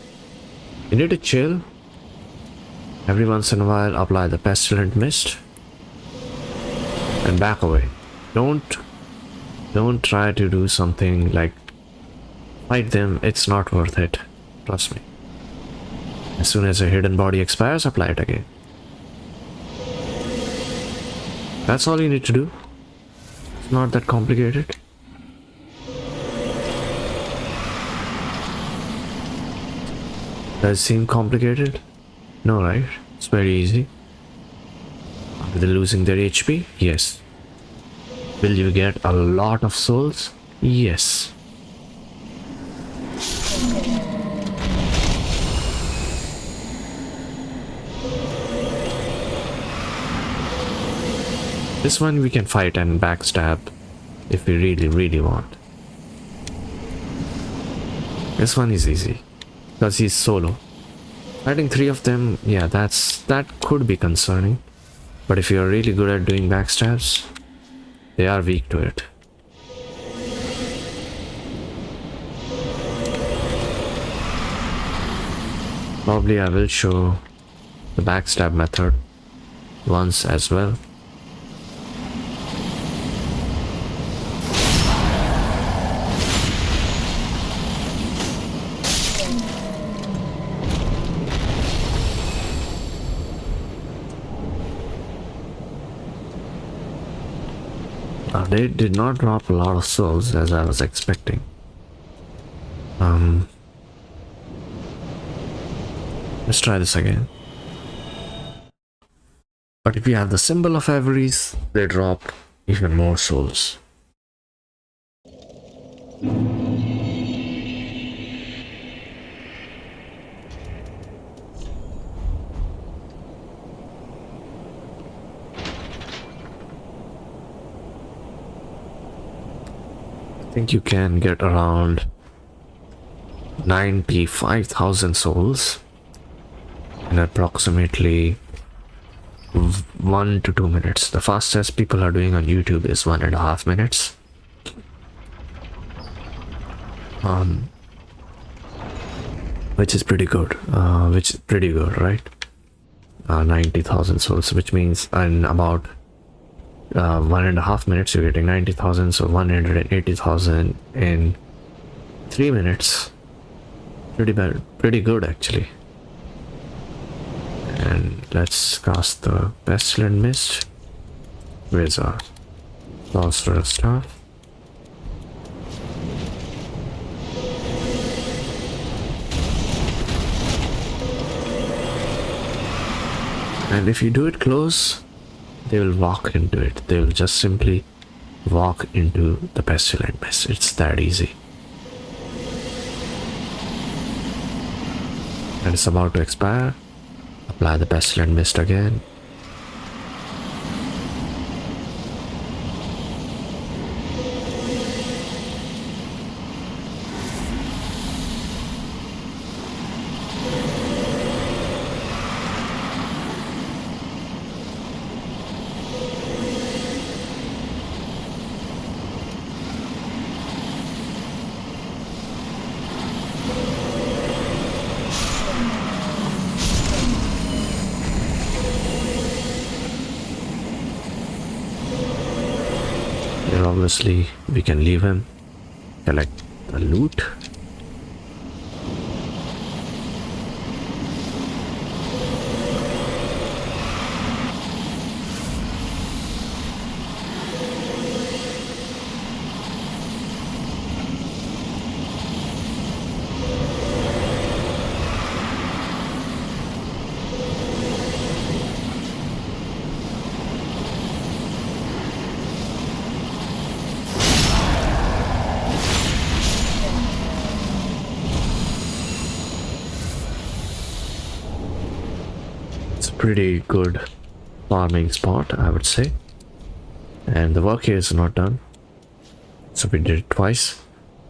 You need to chill. Every once in a while apply the pestilent mist and back away. Don't try to do something like fight them. It's not worth it. Trust me. As soon as a hidden body expires, apply it again. That's all you need to do. It's not that complicated. Does it seem complicated? No, right? It's very easy. Are they losing their HP? Yes. Will you get a lot of souls? Yes. This one we can fight and backstab if we really want. This one is easy because he's solo. Fighting 3 of them, yeah, that could be concerning. But if you're really good at doing backstabs, they are weak to it. Probably I will show the backstab method once as well. They did not drop a lot of souls as I was expecting. Let's try this again. But if you have the symbol of Averies, they drop even more souls. I think you can get around 95,000 souls in approximately 1 to 2 minutes. The fastest people are doing on YouTube is 1.5 minutes. Which is pretty good. Right? 90,000 souls, which means in about 1.5 minutes you're getting 90,000, so 180,000 in 3 minutes. Pretty good actually. And let's cast the Pestilent Mist. Where's our Sorcerer's Staff? And if you do it close, they will walk into it. They will just simply walk into the Pestilent Mist. It's that easy. And it's about to expire. Apply the Pestilent Mist again. Here obviously we can leave him, collect the loot. Pretty good farming spot, I would say, and the work here is not done, so we did it twice.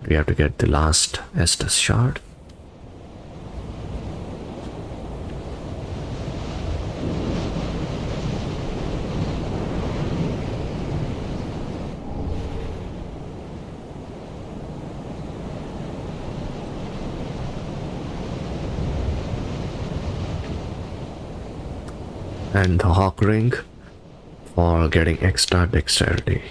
We have to get the last Estus shard. And the Hawk Ring for getting extra dexterity.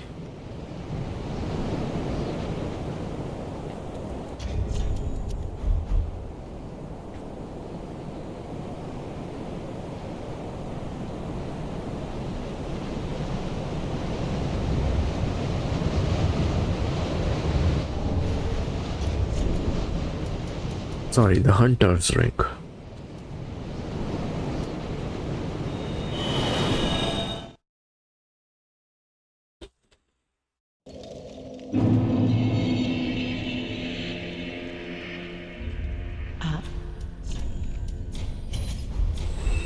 Sorry, the Hunter's Ring.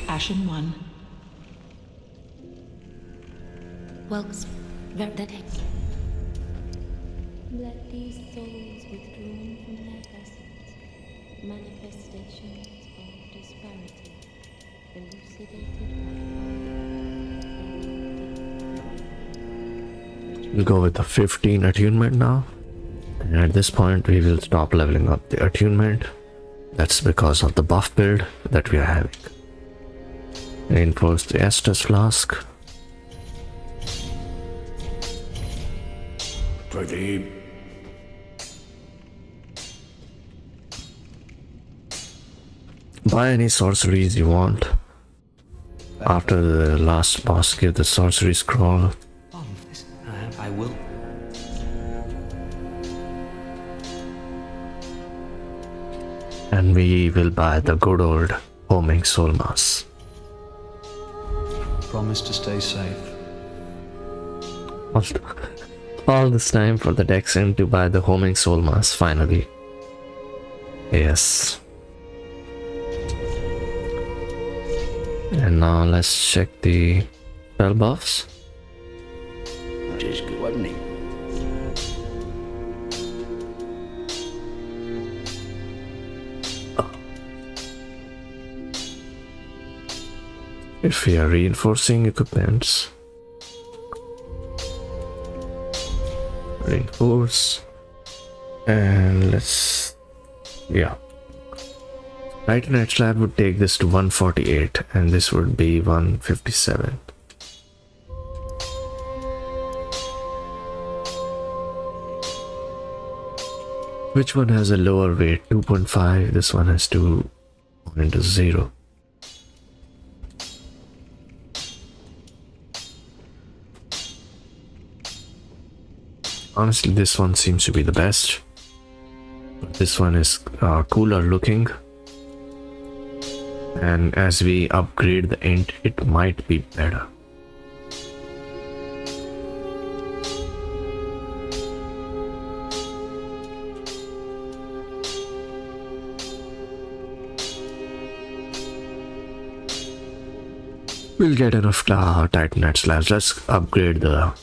Ashen 1. Welks that let these souls withdrawn from their vessels, manifestations of disparity, elucidated We'll go with the 15 attunement now. And at this point, we will stop leveling up the attunement. That's because of the buff build that we are having. Reinforce the Estus flask. Pretty. Buy any sorceries you want. After the last boss, give the sorcery scroll. Oh, this, I will. And we will buy the good old homing soul mass. Promise to stay safe. All this time for the Dexin to buy the homing soul mass finally. Yes. And now let's check the spell buffs. Just good, wasn't he? If we are reinforcing equipments, reinforce, and let's, yeah. Titan Edge Slab would take this to 148, and this would be 157. Which one has a lower weight? 2.5. This one has 2.0. Honestly, this one seems to be the best. But this one is cooler looking. And as we upgrade the int, it might be better. We'll get enough Titanite slabs. Let's upgrade the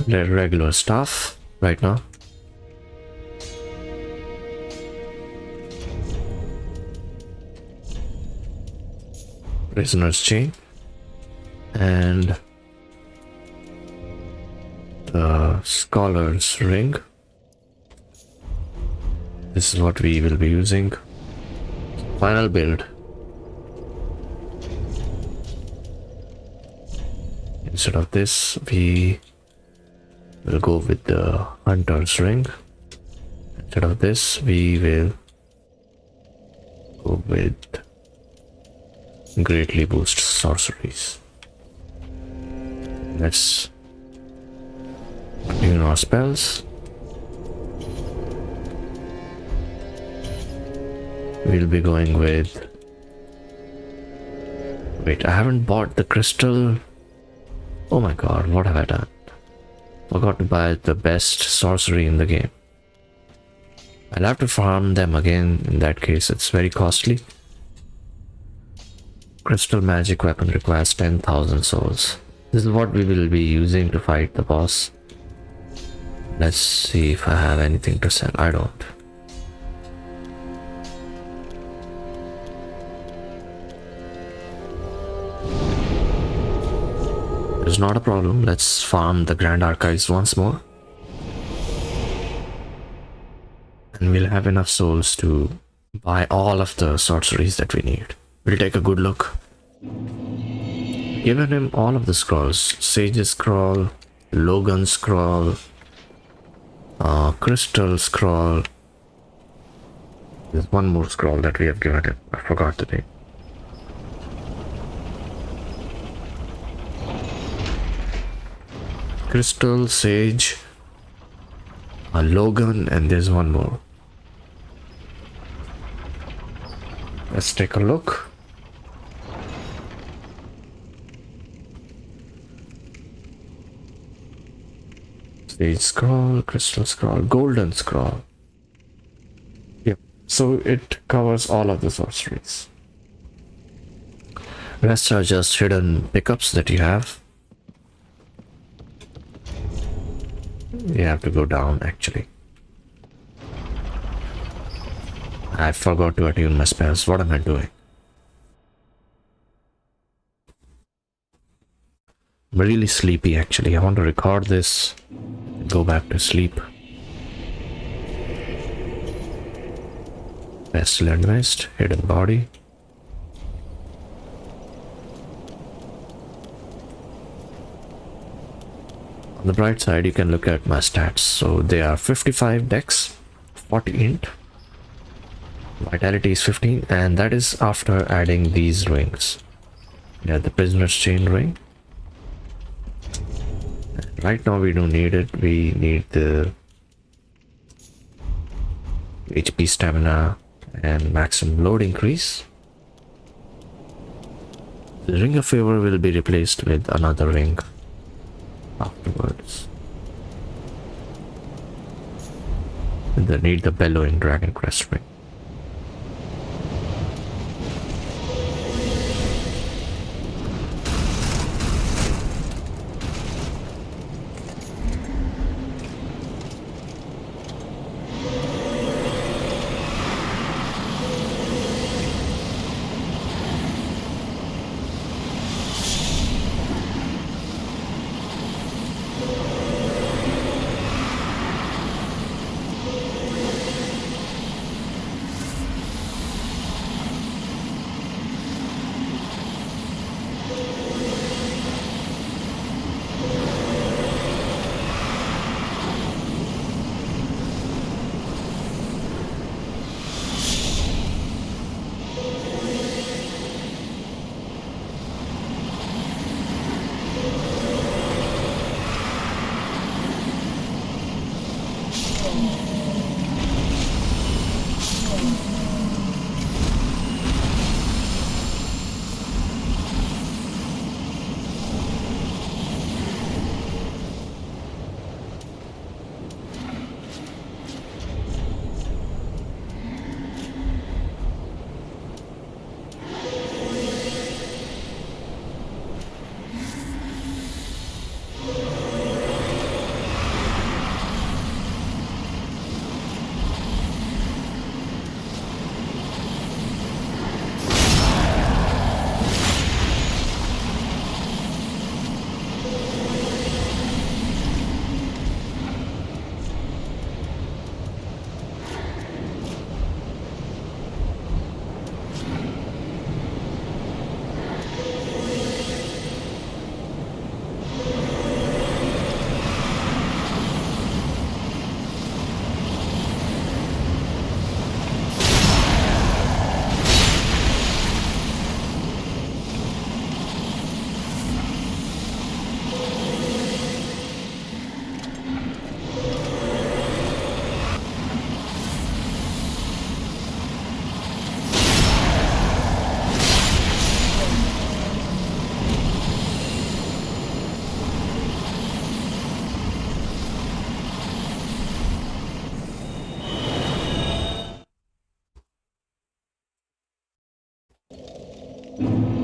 regular stuff right now. Prisoner's chain and the scholar's ring. This is what we will be using. Final build. Instead of this, we will go with the hunter's ring. Instead of this, we will go with greatly boost sorceries. Let's tune our spells. We'll be going with, wait, I haven't bought the crystal. Oh my god, what have I done? Forgot to buy the best sorcery in the game. I'll have to farm them again. In that case, it's very costly. Crystal magic weapon requires 10,000 souls. This is what we will be using to fight the boss. Let's see if I have anything to sell. I don't. It's not a problem. Let's farm the Grand Archives once more. And we'll have enough souls to buy all of the sorceries that we need. We'll take a good look. Given him all of the scrolls. Sage's scroll, Logan's scroll, Crystal scroll. There's one more scroll that we have given him. I forgot the name. Crystal, Sage, Logan, and there's one more. Let's take a look. Sage scroll, crystal scroll, golden scroll. Yep. So it covers all of the sorceries. Rest are just hidden pickups that you have. You have to go down actually. I forgot to attune my spells. What am I doing? I'm really sleepy actually. I want to record this and go back to sleep. Pestilent Mist, Hidden Body. On the bright side, you can look at my stats. So they are 55 dex, 40 int, vitality is 15, and that is after adding these rings. Yeah, the Prisoner's Chain ring. And right now we don't need it. We need the HP, stamina, and maximum load increase. The Ring of Favor will be replaced with another ring afterwards. And then need the Bellowing Dragon Crest ring.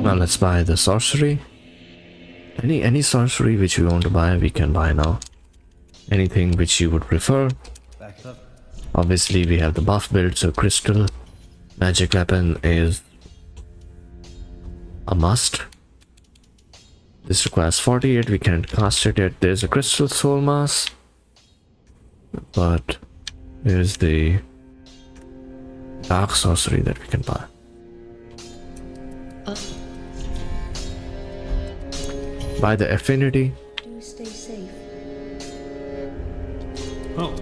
Now let's buy the sorcery. Any sorcery which you want to buy, we can buy now. Anything which you would prefer. Back up. Obviously we have the buff build, so crystal magic weapon is a must. This requires 48, we can't cast it yet. There's a crystal soul mass, but here's the dark sorcery that we can buy. Buy the affinity. Do stay safe. Oh,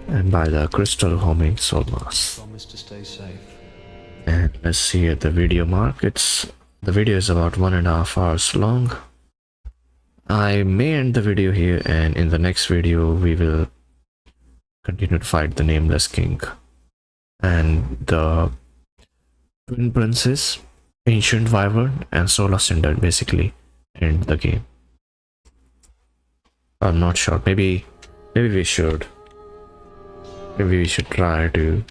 And buy the crystal homing soul mass. promise to stay safe. And let's see at the video mark. The video is about 1.5 hours long. I may end the video here, and in the next video we will continue to fight the Nameless King and the Twin Princes, Ancient Wyvern, and Solar Cinder basically end the game. I'm not sure. Maybe we should. Maybe we should try to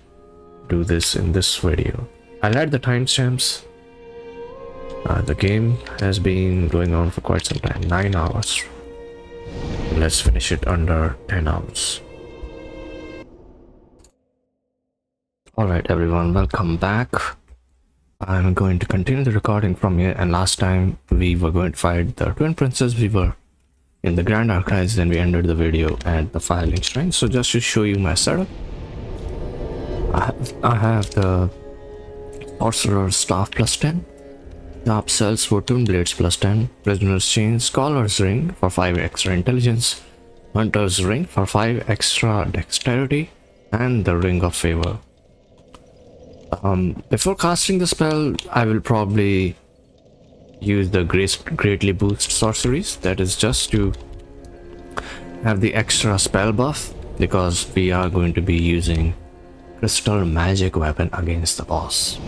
do this in this video. I'll add the timestamps. The game has been going on for quite some time, 9 hours. Let's finish it under 10 hours. Alright everyone, welcome back. I'm going to continue the recording from here, and last time we were going to fight the Twin Princes. We were in the Grand Archives, then we ended the video at the Firelink Shrine. So just to show you my setup, I have the Sorcerer's Staff plus 10, Sharp Cells for Twin Blades plus 10, Prisoner's Chain, Scholar's Ring for 5 extra intelligence, Hunter's Ring for 5 extra dexterity, and the Ring of Favor. Before casting the spell, I will probably use the greatly boost sorceries. That is just to have the extra spell buff, because we are going to be using crystal magic weapon against the boss.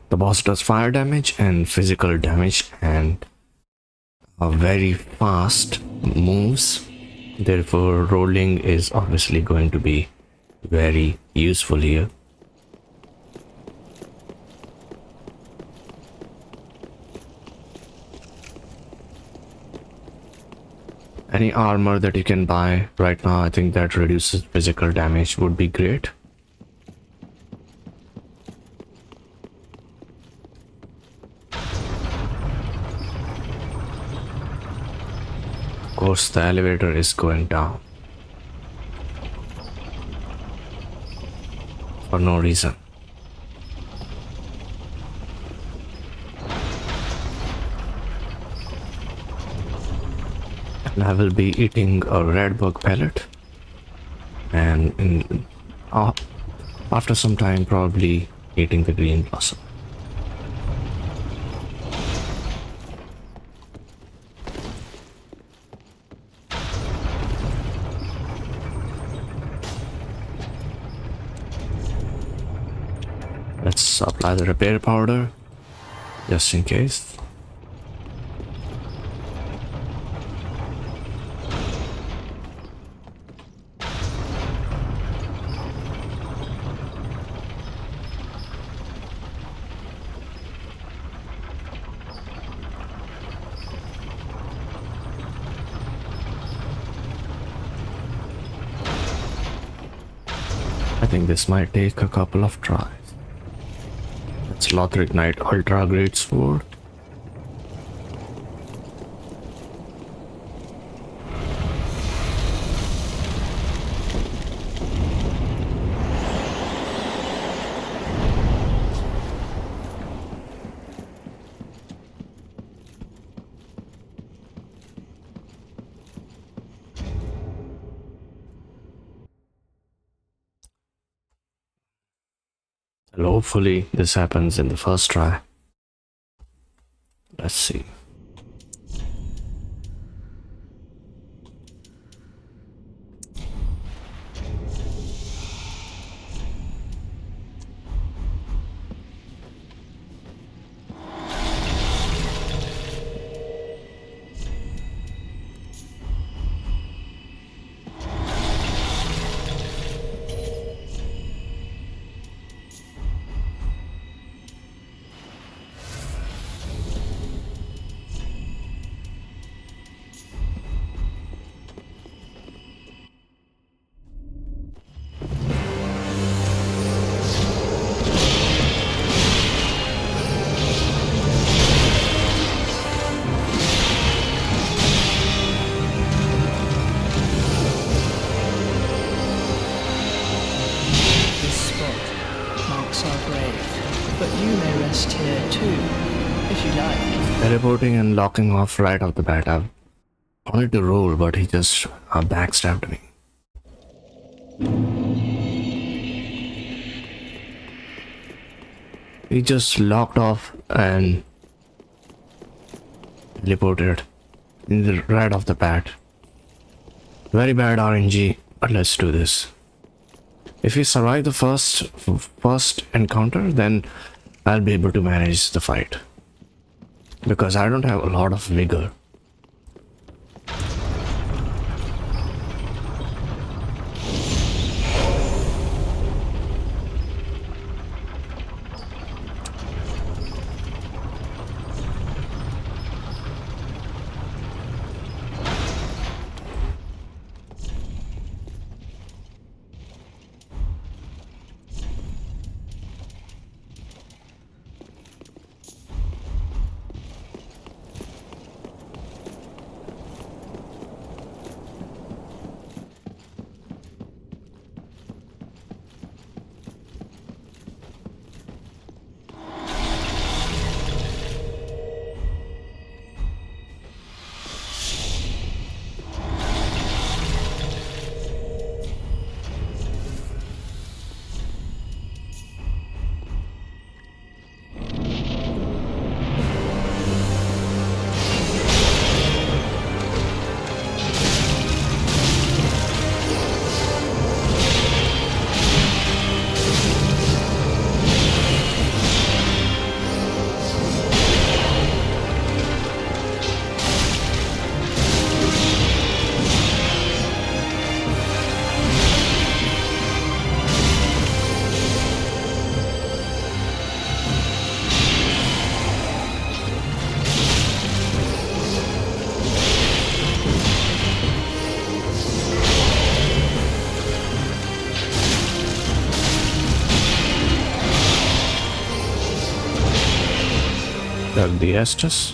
The boss does fire damage and physical damage and very fast moves. Therefore, rolling is obviously going to be very useful here. Any armor that you can buy right now, I think that reduces physical damage, would be great. Of course, the elevator is going down for no reason. And I will be eating a red bug pellet, and after some time probably eating the green blossom. Let's apply the repair powder just in case. I think this might take a couple of tries. It's Lothric Knight Ultra Great Sword. Well, hopefully this happens in the first try. Let's see. Teleporting and locking off right off the bat. I wanted to roll, but he just backstabbed me. He just locked off and teleported right off the bat. Very bad RNG, but let's do this. If we survive the first encounter, then I'll be able to manage the fight, because I don't have a lot of vigor. chug the Estus.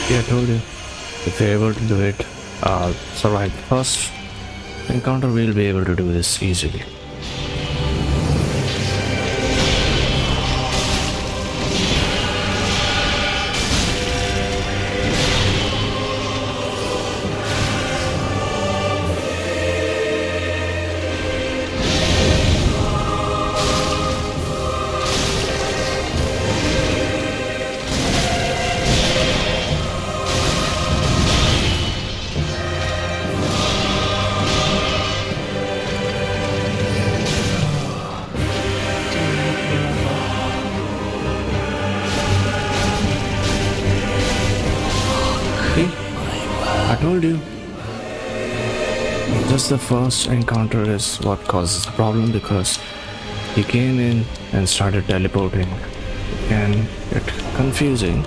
Yeah, I told you. If you're able to do it, survive the first encounter, we'll be able to do this easily. I told you. Just the first encounter is what causes the problem, because he came in and started teleporting. It can get confusing.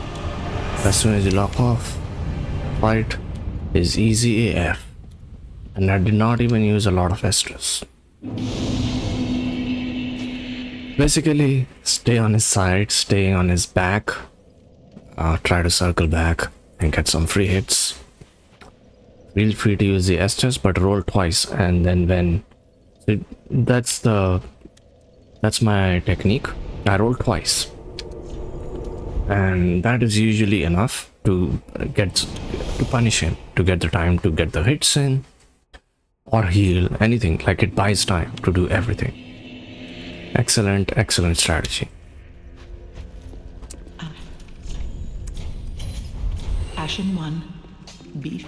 As soon as you lock off, fight is easy AF. And I did not even use a lot of Estus. Basically, stay on his side, stay on his back, try to circle back and get some free hits. Feel free to use the Estus, but roll twice, and then when that's my technique. I roll twice, and that is usually enough to punish him, to get the time to get the hits in or heal, anything. Like, it buys time to do everything. Excellent strategy. Ashen 1. Beef.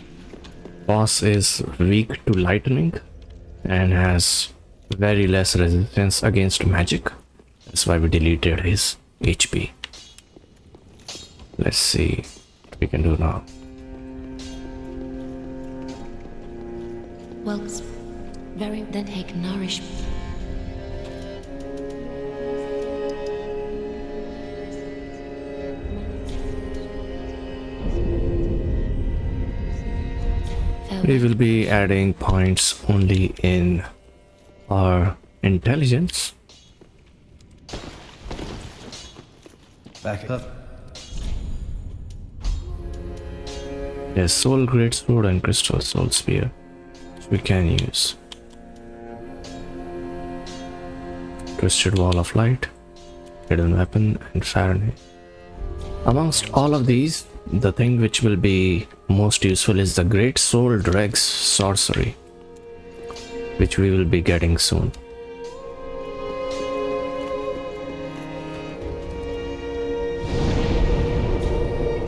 Boss is weak to lightning and has very less resistance against magic. That's why we deleted his HP. Let's see what we can do now. Welks, very then take nourishment. We will be adding points only in our intelligence. Back up. There's Soul Greatsword and Crystal Soul Spear, which we can use. Twisted Wall of Light, Hidden Weapon, and Fahrenheit. Amongst all of these, the thing which will be most useful is the Great Soul Dregs Sorcery, which we will be getting soon.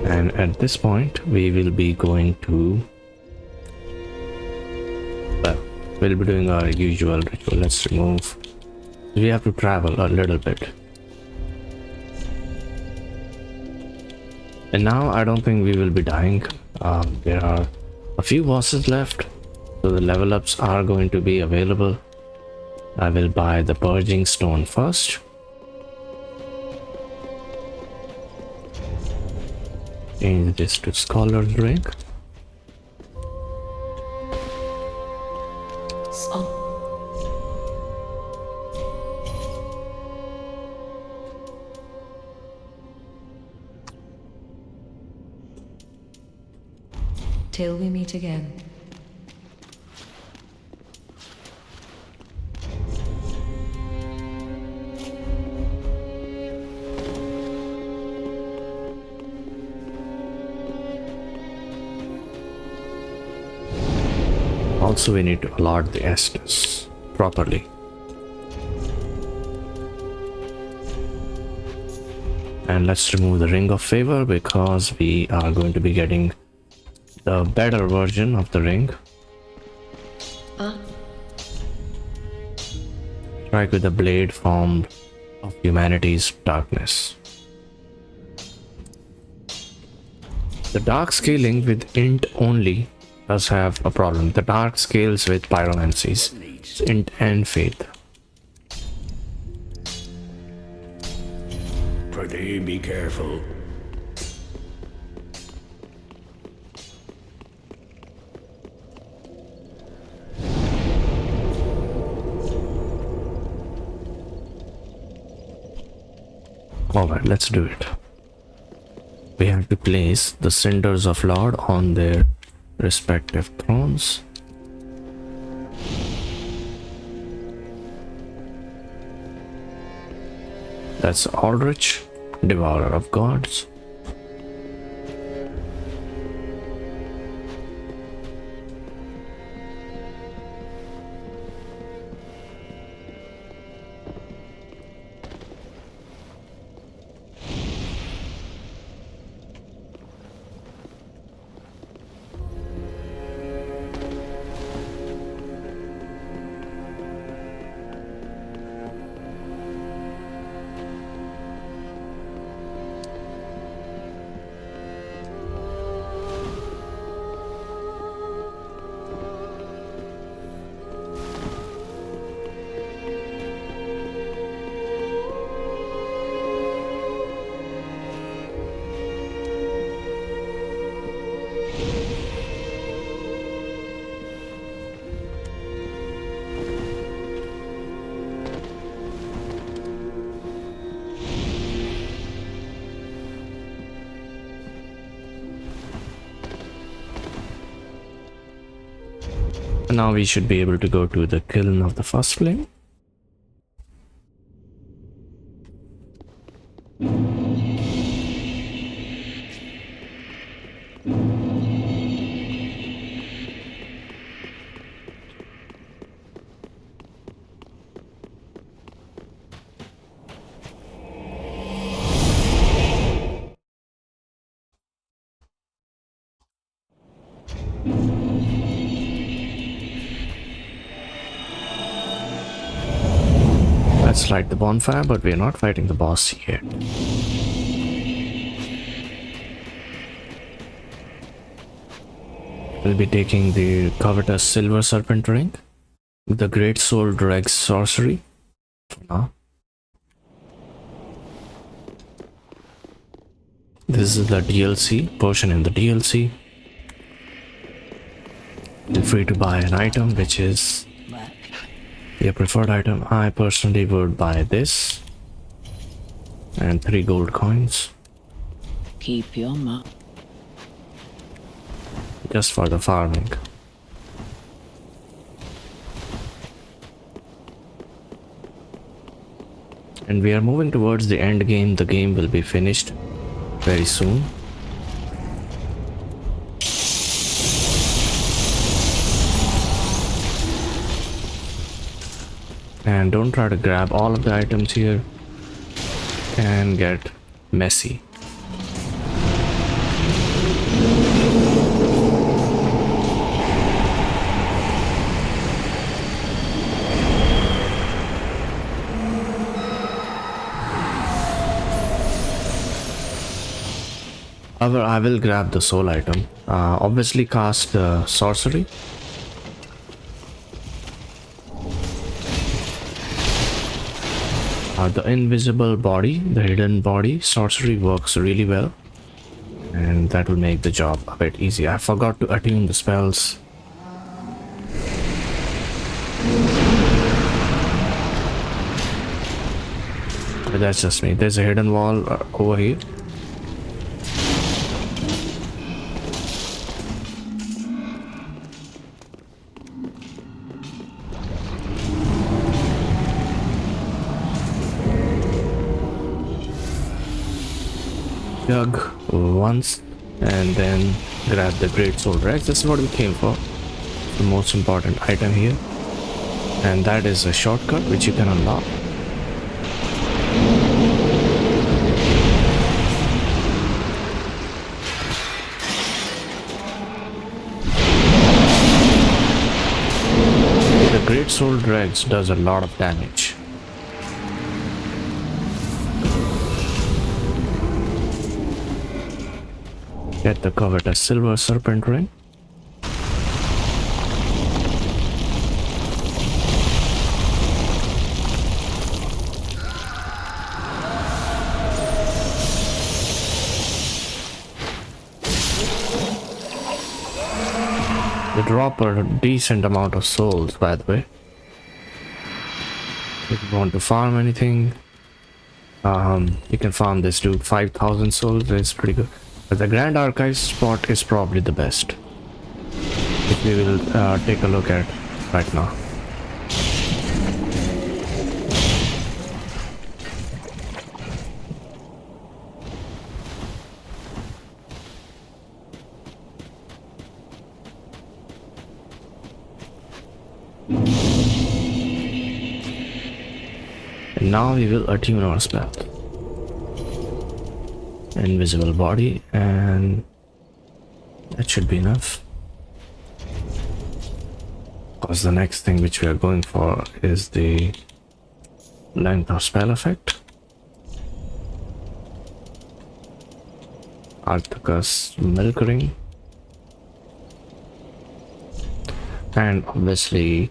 And at this point, we will be going to... well, we'll be doing our usual ritual. Let's remove... we have to travel a little bit. And now I don't think we will be dying. There are a few bosses left, so the level ups are going to be available. I will buy the Purging Stone first. Change this to Scholar's Ring. Till we meet again. Also, we need to allot the Estus properly. And let's remove the Ring of Favor, because we are going to be getting the better version of the ring. Strike with the blade formed of humanity's darkness. The dark scaling with int only does have a problem. The dark scales with pyromancies. int and faith. Pretty, be careful. Alright, let's do it. We have to place the cinders of Lord on their respective thrones. That's Aldrich, Devourer of Gods. Now we should be able to go to the kiln of the first flame. Let's light the bonfire, but we are not fighting the boss yet. We'll be taking the covetous silver serpent ring, the great soul dregs sorcery for now. This is the DLC, portion in the DLC. Feel free to buy an item which is your preferred item. I personally would buy this and 3 gold coins Keep your mouth. just for the farming. And we are moving towards the end game. The game will be finished very soon. And don't try to grab all of the items here. Can get messy. However, I will grab the soul item. Obviously cast the sorcery. The invisible body, the hidden body sorcery works really well, and that will make the job a bit easier. I forgot to attune the spells. But that's just me. There's a hidden wall over here. Jug once and then grab the great soul dregs. This is what we came for, the most important item here, and that is a shortcut which you can unlock. The great soul dregs does a lot of damage. Get the covetous silver serpent ring. They drop a decent amount of souls, by the way. If you want to farm anything, you can farm this to 5,000 souls. It's pretty good. But the Grand Archive spot is probably the best, which we will take a look at right now. And now we will attune our spell. Invisible body, and that should be enough. Because the next thing which we are going for is the length of spell effect. Arthur's Milk Ring. And obviously,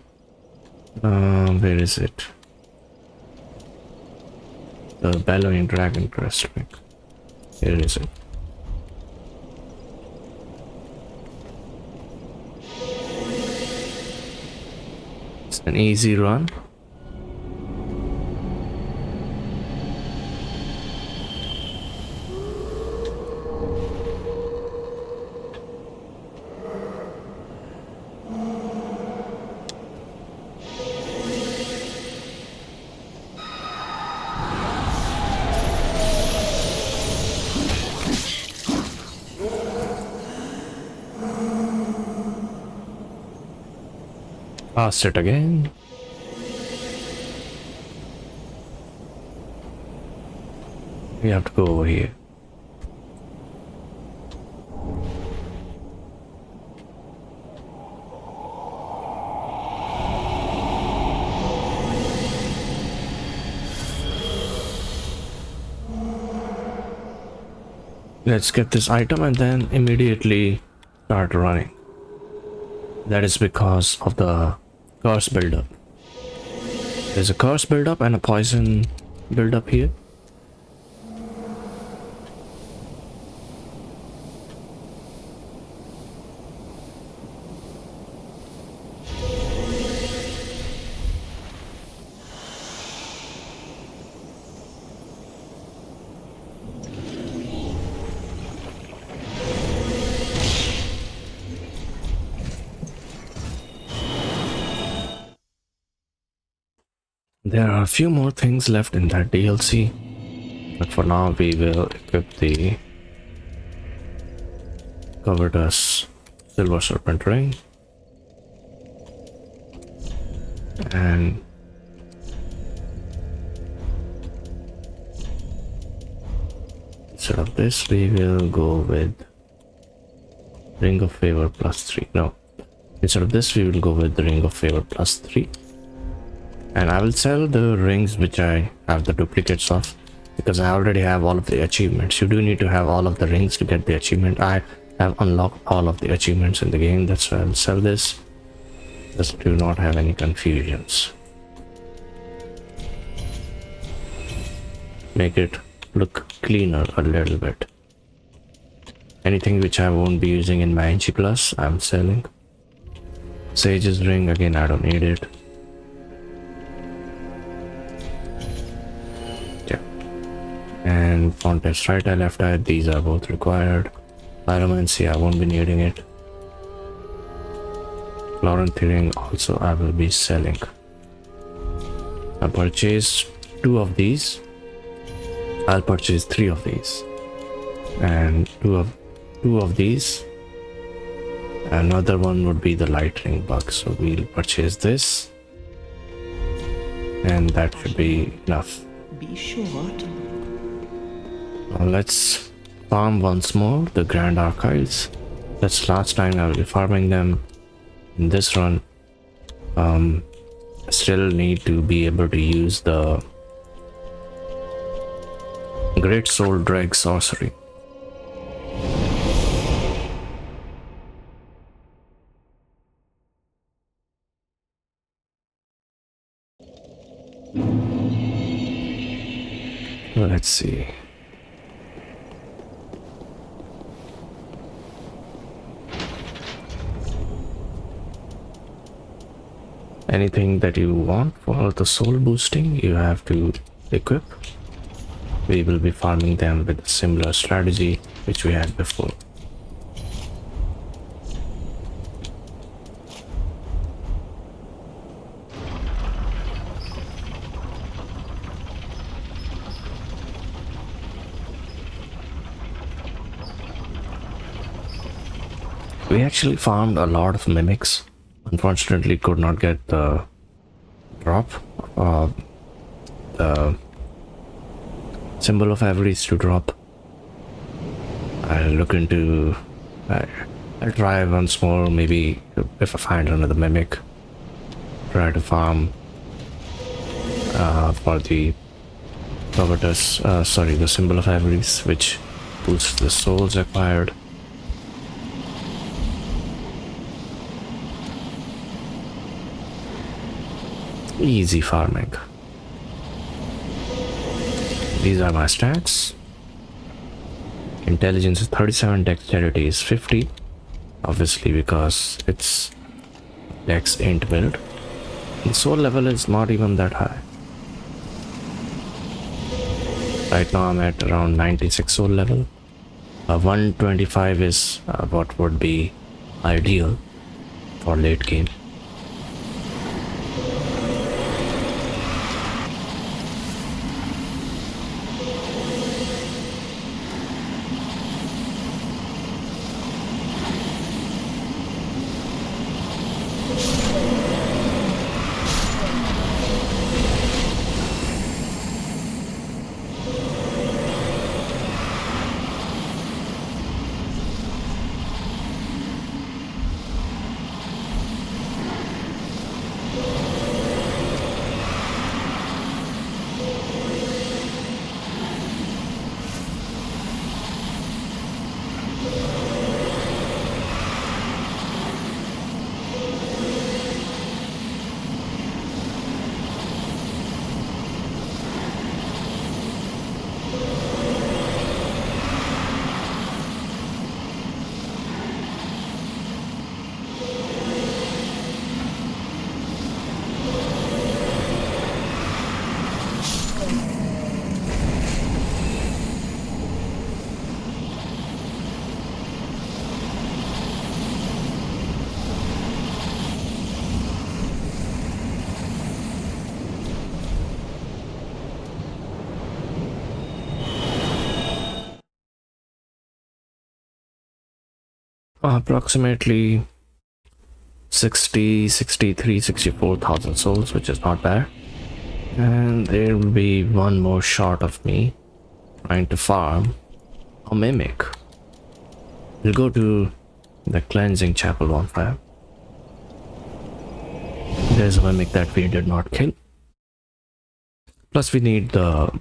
where is it? The Bellowing Dragon Crest Ring. Here is it. It's an easy run. Cast it again. We have to go over here. Let's get this item and then immediately start running. That is because of the curse buildup. There's a curse buildup and a poison buildup here. There are a few more things left in that DLC, but for now we will equip the Covetous Silver Serpent Ring, and instead of this we will go with Ring of Favor +3. No, instead of this we will go with the Ring of Favor +3. And I will sell the rings which I have the duplicates of, because I already have all of the achievements. You do need to have all of the rings to get the achievement. I have unlocked all of the achievements in the game, that's why I'll sell this. Just do not have any confusions. Make it look cleaner a little bit. Anything which I won't be using in my NG Plus, I'm selling. Sage's ring, again I don't need it. And Fontest Right Eye Left Eye, these are both required. Pyromancy, I won't be needing it. Chloranthy Ring also I will be selling. I purchased 2 of these. I'll purchase 3 of these. And two of these. Another one would be the Light Ring Bug, so we'll purchase this. And that should be enough. Be sure to. Now let's farm once more the Grand Archives. That's last time I will be farming them. In this run, I still need to be able to use the Great Soul Dreg Sorcery. Let's see. anything that you want for the soul boosting, you have to equip. We will be farming them with a similar strategy which we had before. We actually farmed a lot of mimics. Unfortunately, could not get the drop. The symbol of avarice to drop. I'll look into. I'll try once more. Maybe if I find another mimic, try to farm for the covetous. Sorry, the symbol of avarice, which boosts the souls acquired. Easy farming. These are my stats. Intelligence is 37, dexterity is 50. Obviously because it's dex int build. The soul level is not even that high. Right now I'm at around 96 soul level. 125 is what would be ideal for late game. Approximately 60, 63, 64,000 souls, which is not bad. And there will be one more shot of me trying to farm a mimic. We'll go to the cleansing chapel bonfire. There's a mimic that we did not kill. Plus we need the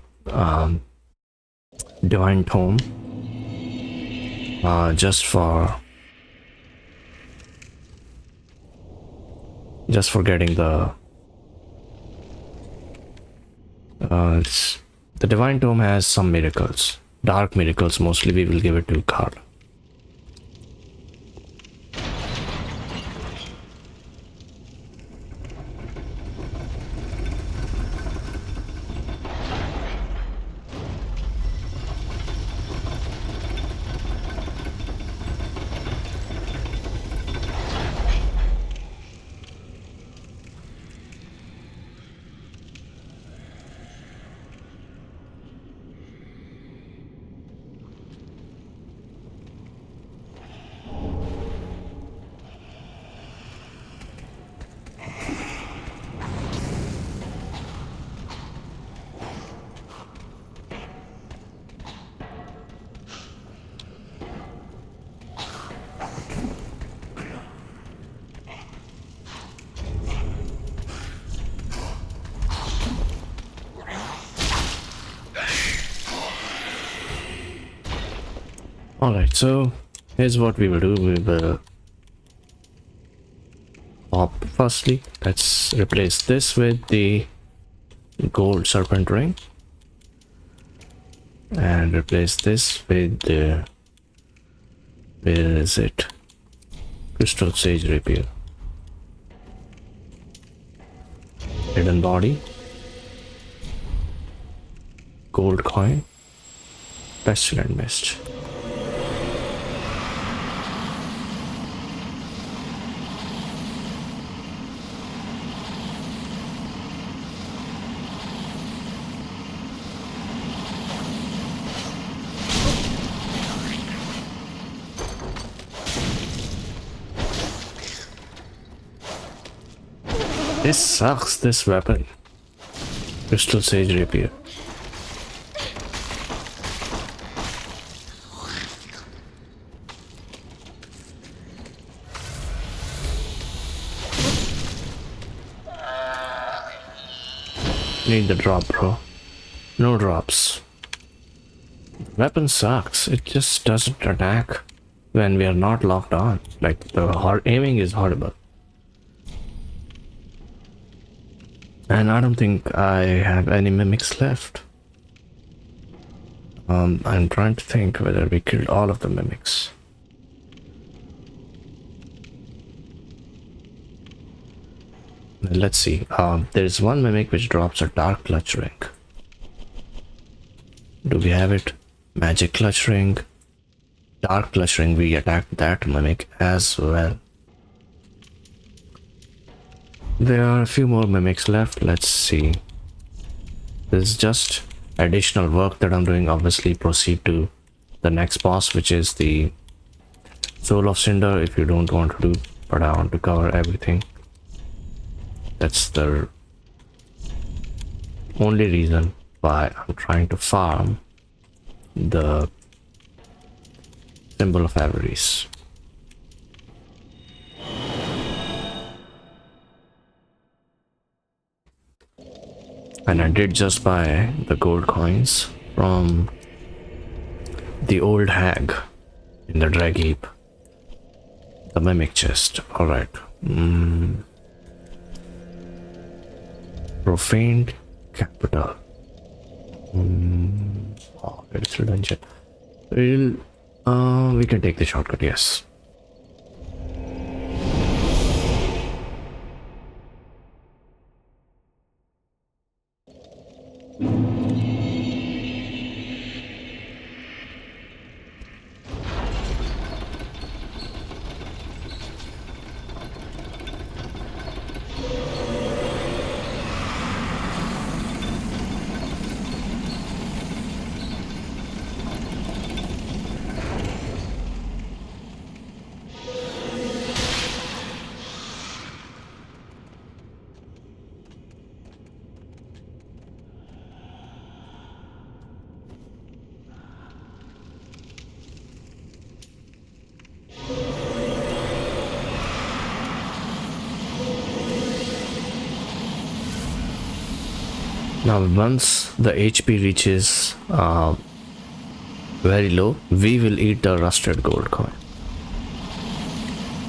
divine tome just for getting the the divine tome has some miracles, dark miracles mostly. We will give it to Carl. Alright, so here's what we will do. We will pop firstly. Let's replace this with the gold serpent ring. And replace this with the, where is it? Crystal Sage Rapier. Hidden body. Gold coin. Pestilent mist. This sucks, this weapon. Crystal Sage Rapier. Need the drop, bro. No drops. Weapon sucks. It just doesn't attack when we are not locked on. Like, the aiming is horrible. And I don't think I have any mimics left. I'm trying to think whether we killed all of the mimics. Let's see. There's one mimic which drops a dark clutch ring. Do we have it? Magic clutch ring. Dark clutch ring. We attacked that mimic as well. There are a few more mimics left. Let's see. This is just additional work that I'm doing. Obviously, proceed to the next boss, which is the Soul of Cinder, if you don't want to do, but I want to cover everything. That's the only reason why I'm trying to farm the Symbol of Avarice. And I did just buy the gold coins from the old hag in the drag heap. The mimic chest. Alright. Profaned capital. Oh, it's a dungeon. We can take the shortcut, yes. Now once the HP reaches very low, we will eat the rusted gold coin.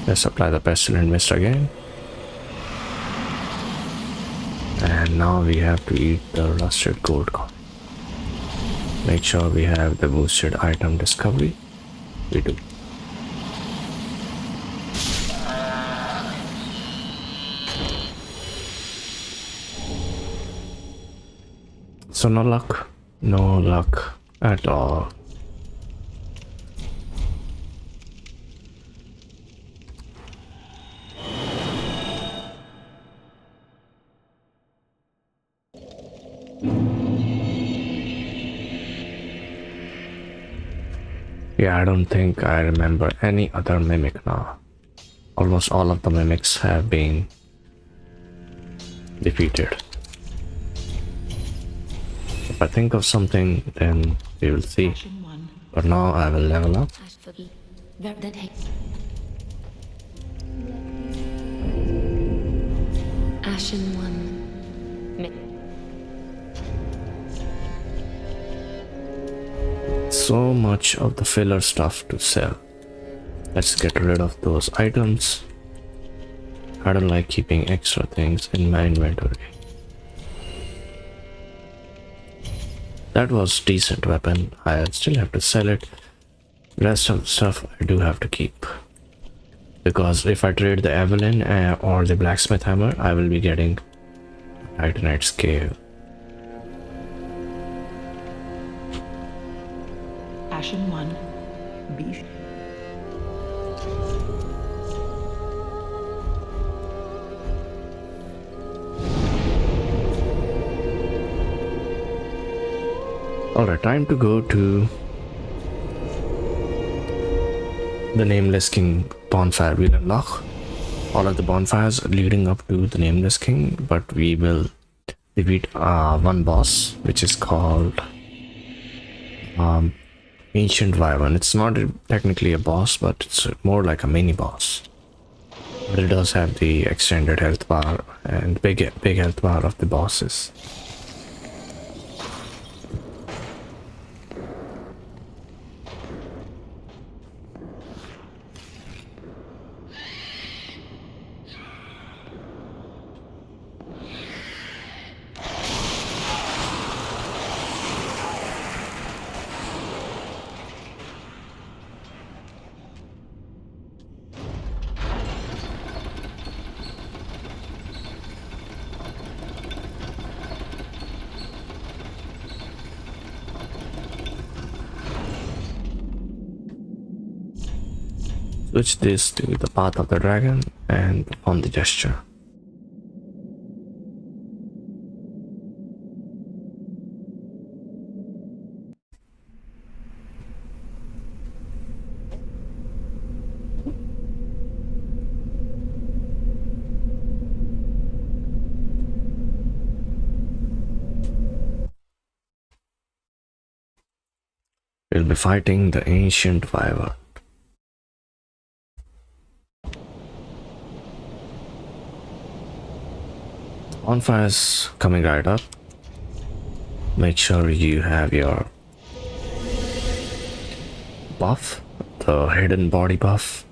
Let's apply the pestilent mist again. And now we have to eat the rusted gold coin. Make sure we have the boosted item discovery. We do. So no luck at all. Yeah, I don't think I remember any other mimic now. Almost all of the mimics have been defeated. If I think of something, then we will see. But now I will level up. Ashen one. So much of the filler stuff to sell. Let's get rid of those items. I don't like keeping extra things in my inventory. That was decent weapon. I still have to sell it. Rest of the stuff I do have to keep. Because if I trade the Evelyn or the blacksmith hammer, I will be getting Titanite scale. Ashen 1. Beef. Alright, time to go to the Nameless King bonfire. We'll unlock all of the bonfires leading up to the Nameless King, but we will defeat one boss, which is called Ancient Wyvern. It's not technically a boss, but it's more like a mini boss. But it does have the extended health bar and big health bar of the bosses. Switch this to the path of the dragon and perform the gesture. We'll be fighting the Ancient Wyvern. Bonfire's coming right up. Make sure you have your buff, the hidden body buff.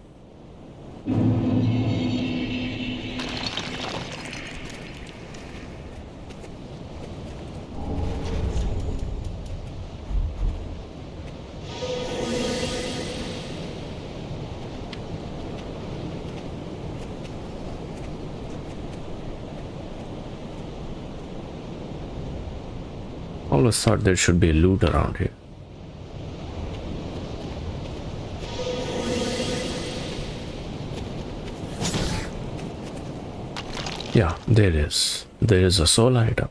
Always thought there should be loot around here. Yeah, there is. There is a soul item.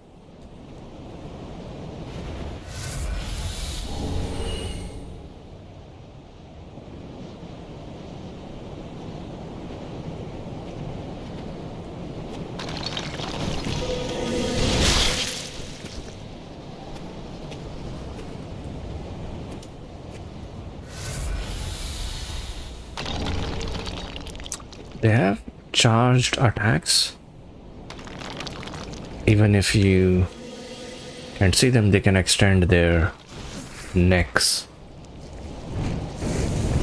They have charged attacks. Even if you can't see them, they can extend their necks.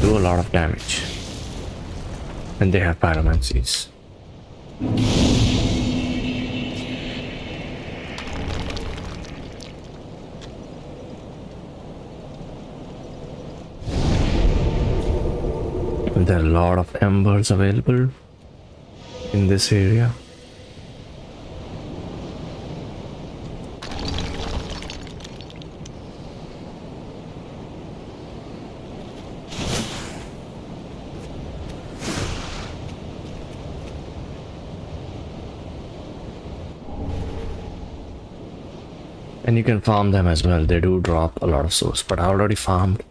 Do a lot of damage. And they have pyromancies. There are a lot of embers available in this area. And you can farm them as well. They do drop a lot of souls, but I already farmed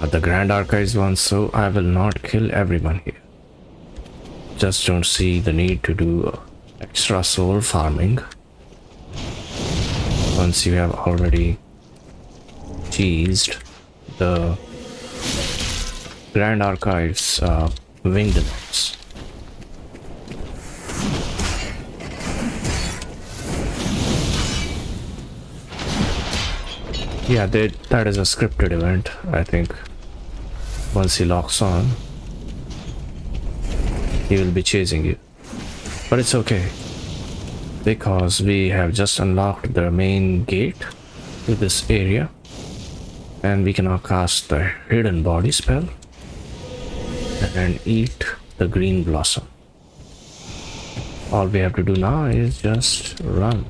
the Grand Archives one, so I will not kill everyone here. Just don't see the need to do extra soul farming once you have already cheesed the Grand Archives winged knights. Yeah, that is a scripted event, I think. Once he locks on, he will be chasing you. But it's okay, because we have just unlocked the main gate to this area, and we can now cast the hidden body spell and eat the green blossom. All we have to do now is just run.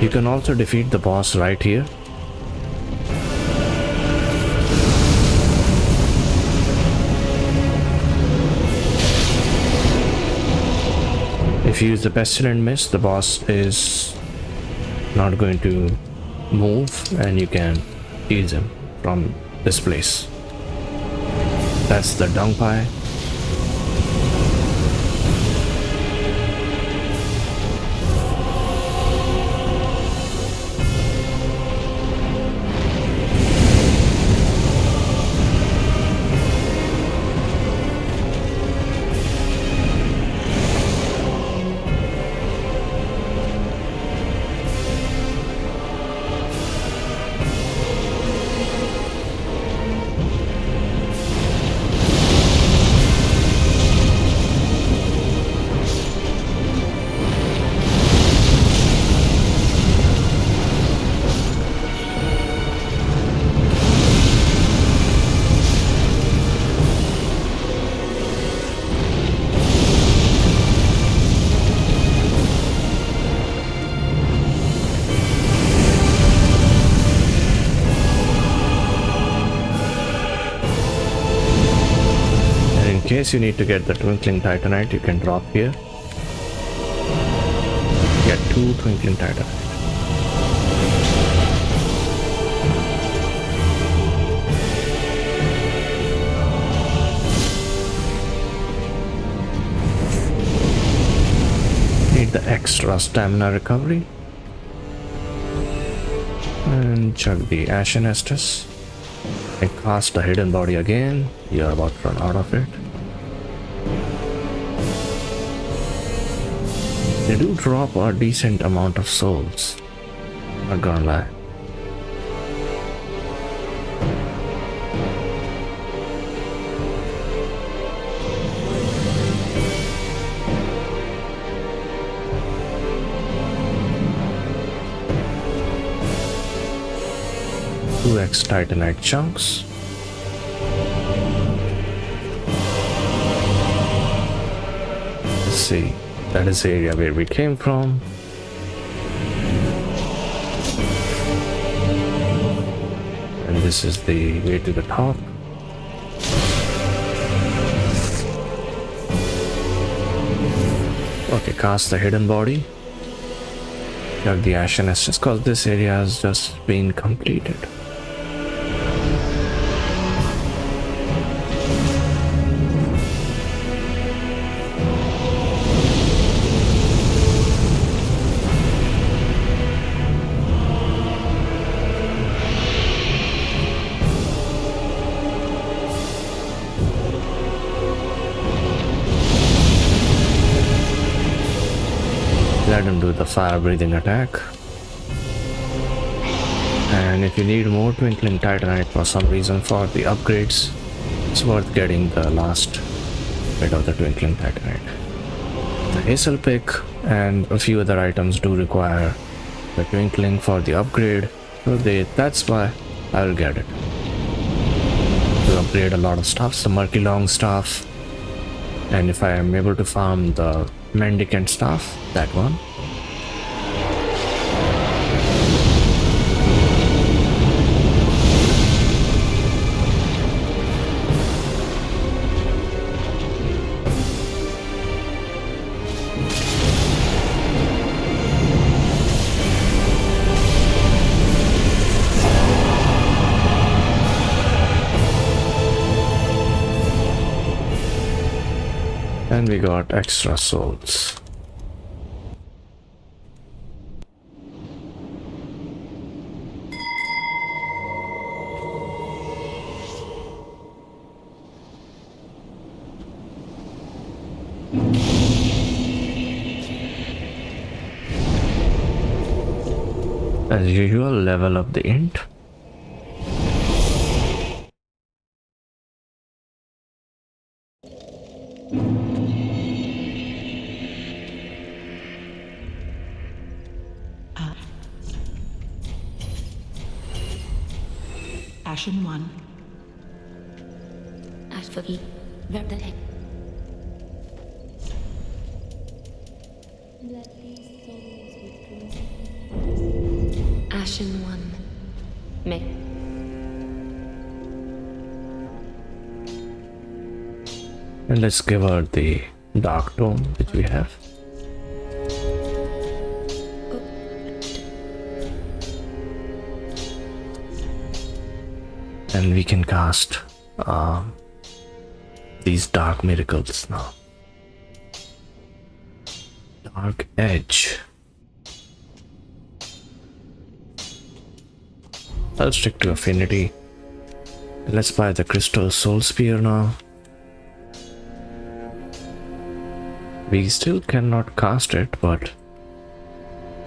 You can also defeat the boss right here. If you use the pestilent mist, the boss is not going to move and you can use him from this place. That's the dung pie. In case you need to get the Twinkling Titanite, you can drop here. Get 2 Twinkling Titanite. Need the extra stamina recovery. And chug the Ashen Estus. And cast the hidden body again. You're about to run out of it. They do drop a decent amount of souls, not gonna lie. Two X Titanite chunks. Let's see. That is the area where we came from. And this is the way to the top. Okay, cast the hidden body. Got the Ashen Estus because this area has just been completed. Let him do the fire breathing attack. And if you need more Twinkling Titanite for some reason for the upgrades, it's worth getting the last bit of the Twinkling Titanite. The Hazel Pick and a few other items do require the Twinkling for the upgrade, so that's why I will get it. To upgrade a lot of stuffs, the Murky Long Staff, and if I am able to farm the Mendicant Staff, that one. And we got extra souls. As usual, level up the int. Ashen 1, for E. Where the heck? Ashen One. May. And let's give her the dark tome which we have. And we can cast these dark miracles now. Dark Edge. I'll stick to Affinity. Let's buy the Crystal Soul Spear now. We still cannot cast it, but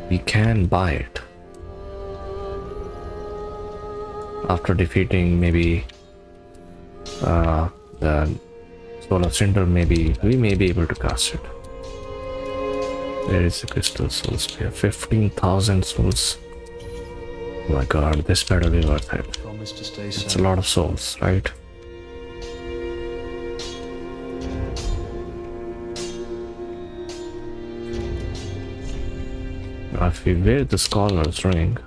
we can buy it. After defeating maybe the Soul of Cinder, maybe we may be able to cast it. Where is the Crystal Soul Spear? 15,000 souls. Oh my god, this better be worth it. Promise to stay It's a safe. lot of souls, right? Now if we wear the Scholar's Ring,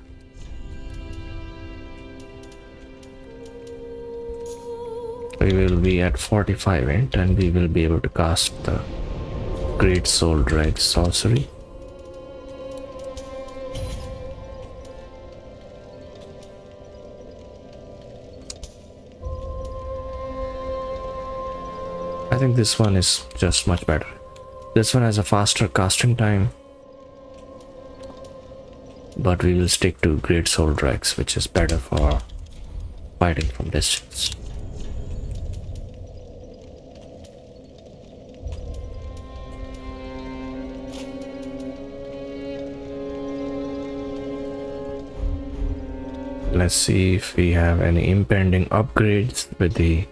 we will be at 45 int and we will be able to cast the Great Soul Drag Sorcery. I think this one is just much better. This one has a faster casting time, but we will stick to Great Soul Drags, which is better for fighting from distance. Let's see if we have any impending upgrades with the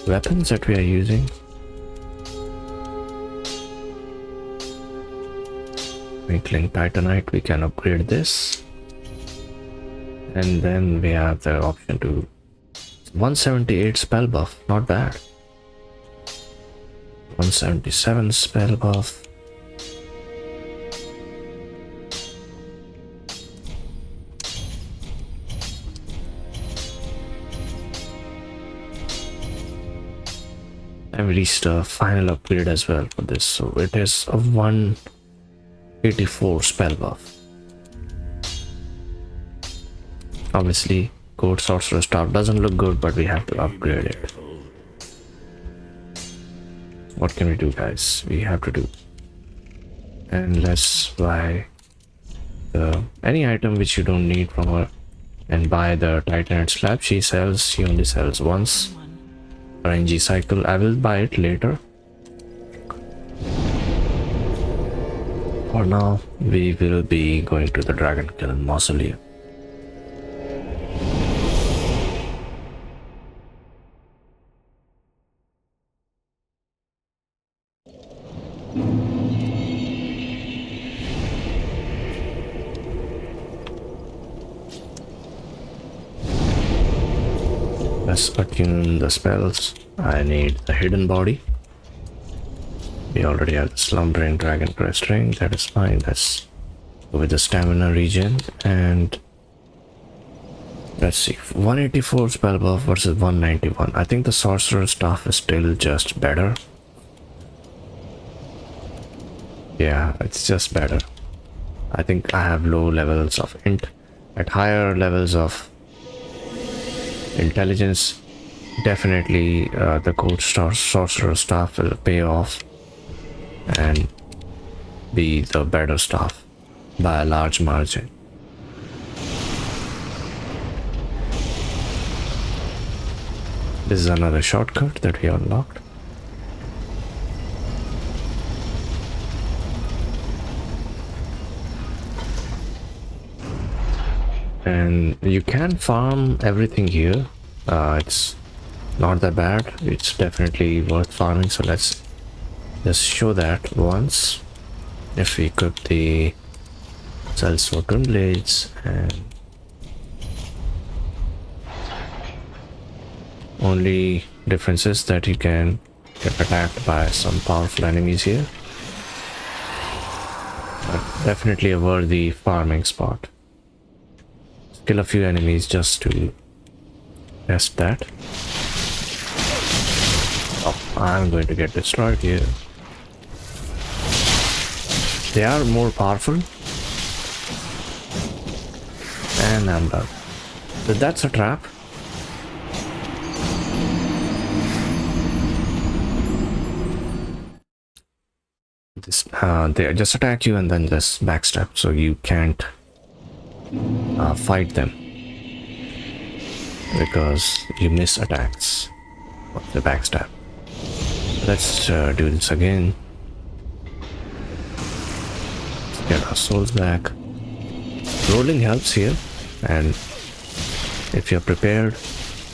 weapons that we are using. Twinkling Titanite, we can upgrade this. And then we have the option to 178 spell buff, not bad. 177 spell buff. I've reached a final upgrade as well for this, so it is a 184 spell buff. Obviously, Code Sorcerer Staff doesn't look good, but we have to upgrade it. What can we do, guys? We have to do. And let's buy any item which you don't need from her, and buy the Titanite slab. She only sells once. RNG cycle, I will buy it later. For now, we will be going to the Dragonkill Mausoleum. Let's attune the spells. I need the Hidden Body. We already have the Slumbering Dragon Crest Ring. That is fine. Let's go with the Stamina Regen. And let's see. 184 spell buff versus 191. I think the Sorcerer's Staff is still just better. Yeah, it's just better. I think I have low levels of int. At higher levels of intelligence, definitely the Code Sorcerer Staff will pay off and be the better staff by a large margin. This is another shortcut that we unlocked. And you can farm everything here. It's not that bad. It's definitely worth farming. So let's just show that once. If we equip the Sellsword Twin Blades and only difference is that you can get attacked by some powerful enemies here. But definitely a worthy farming spot. Kill a few enemies just to test that. Oh, I'm going to get destroyed here. They are more powerful. And I'm done. So that's a trap. They just attack you and then just backstab, so you can't fight them because you miss attacks of the backstab. Let's do this again. Let's get our souls back. Rolling helps here, and if you're prepared,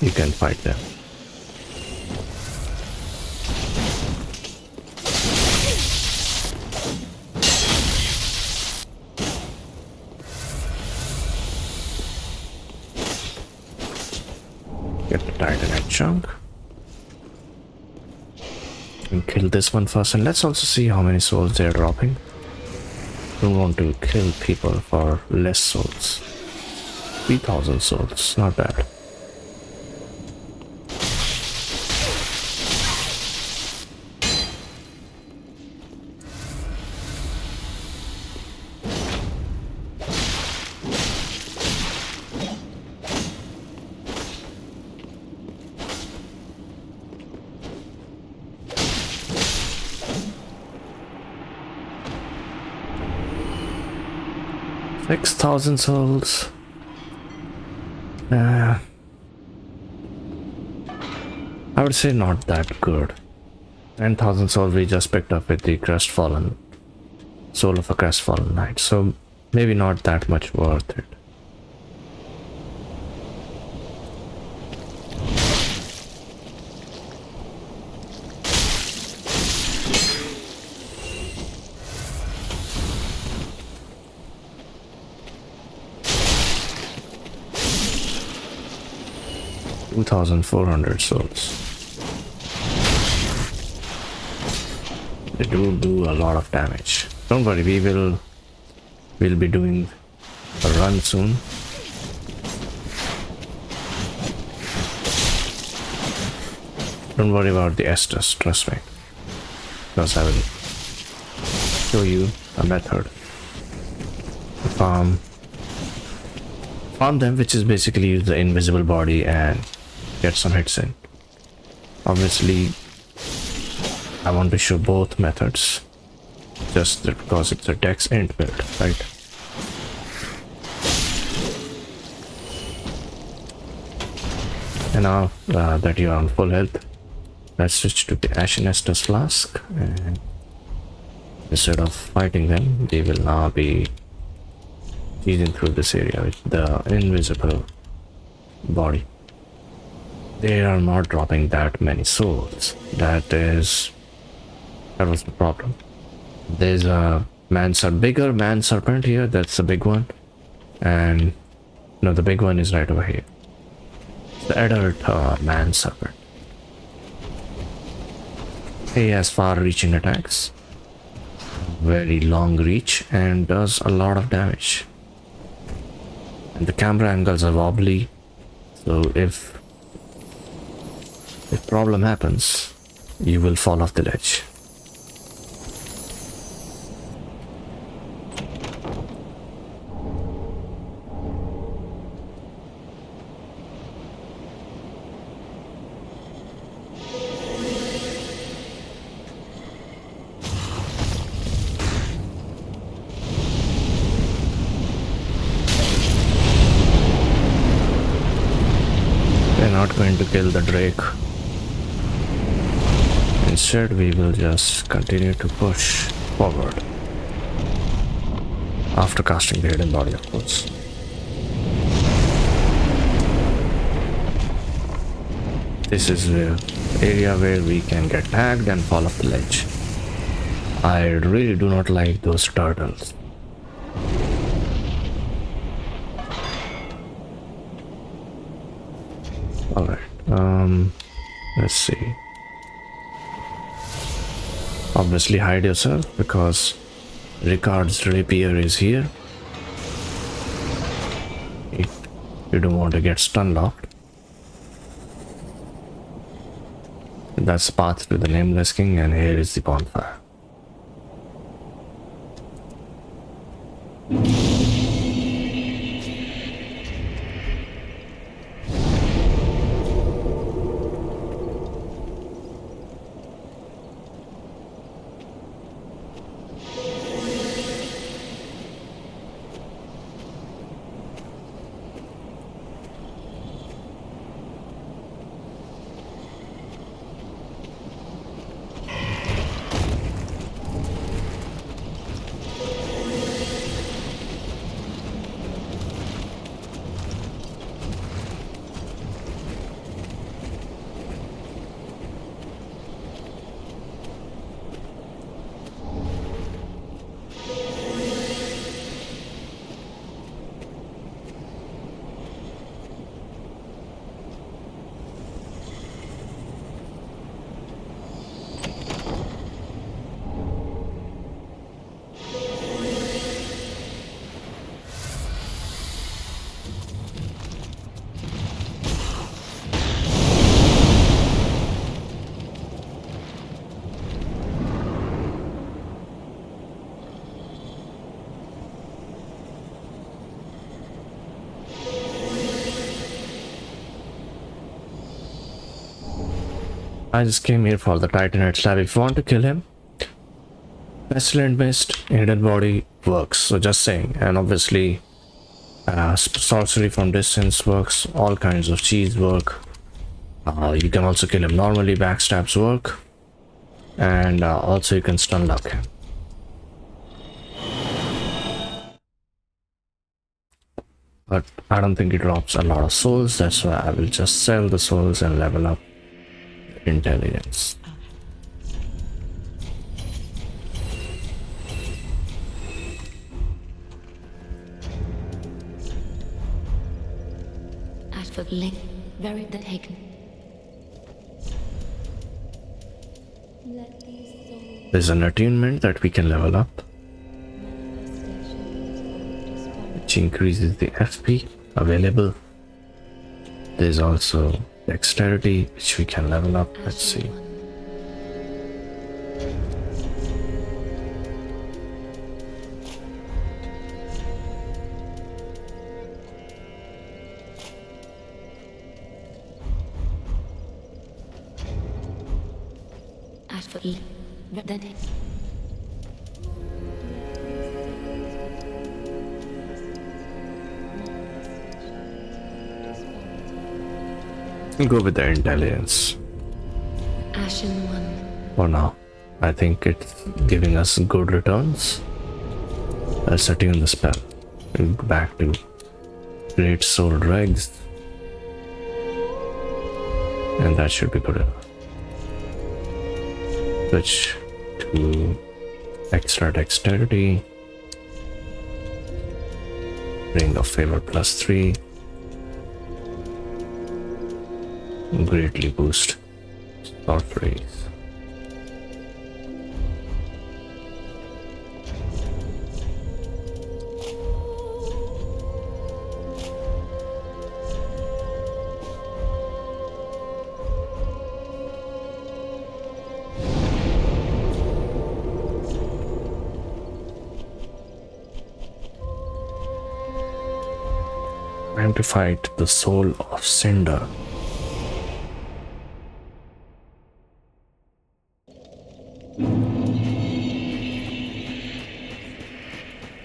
you can fight them. Get the Titanite chunk. And kill this one first, and let's also see how many souls they're dropping. Don't want to kill people for less souls. 3,000 souls, not bad. $6,000 souls. I would say not that good. 10,000 souls we just picked up with the Crestfallen, Soul of a Crestfallen Knight, so maybe not that much worth it. $2,400 souls. They do a lot of damage. Don't worry, we'll be doing a run soon. Don't worry about the Estus, trust me. Because I will show you a method to farm them, which is basically use the invisible body and get some hits in. Obviously, I want to show both methods, just because it's a Dex Int build, right? And now that you are on full health, let's switch to the Ashen Estus Flask, and instead of fighting them, they will now be teasing through this area with the invisible body. They are not dropping that many souls. That was the problem. There's a bigger man serpent here. That's the big one, and no, the big one is right over here. The adult man serpent. He has far-reaching attacks, very long reach, and does a lot of damage. And the camera angles are wobbly, so if problem happens, you will fall off the ledge. We're not going to kill the Drake. Instead, we will just continue to push forward. After casting the hidden body, of course. This is the area where we can get tagged and fall off the ledge. I really do not like those turtles. Alright, Let's see. Obviously hide yourself because Ricard's rapier is here. You don't want to get stun locked. That's the path to the Nameless King, and here is the bonfire. I just came here for the Titanite slab. If you want to kill him, Pestilent Mist, Hidden Body works. So just saying. And obviously, sorcery from distance works. All kinds of cheese work. You can also kill him normally. Backstabs work. And also you can stun lock him. But I don't think it drops a lot of souls. That's why I will just sell the souls and level up intelligence. As for Link, very the taken. There's an attunement that we can level up, which increases the FP available. There's also dexterity, which we can level up. Let's see. As for Link, very the taken. Go with the intelligence Ashen One. for now. I think it's giving us good returns. Let's attune the spell. We'll go back to Great Soul Dregs, and that should be good enough. Switch to extra dexterity. Ring of Favor +3. Greatly boost sorceries. Time to fight the Soul of Cinder.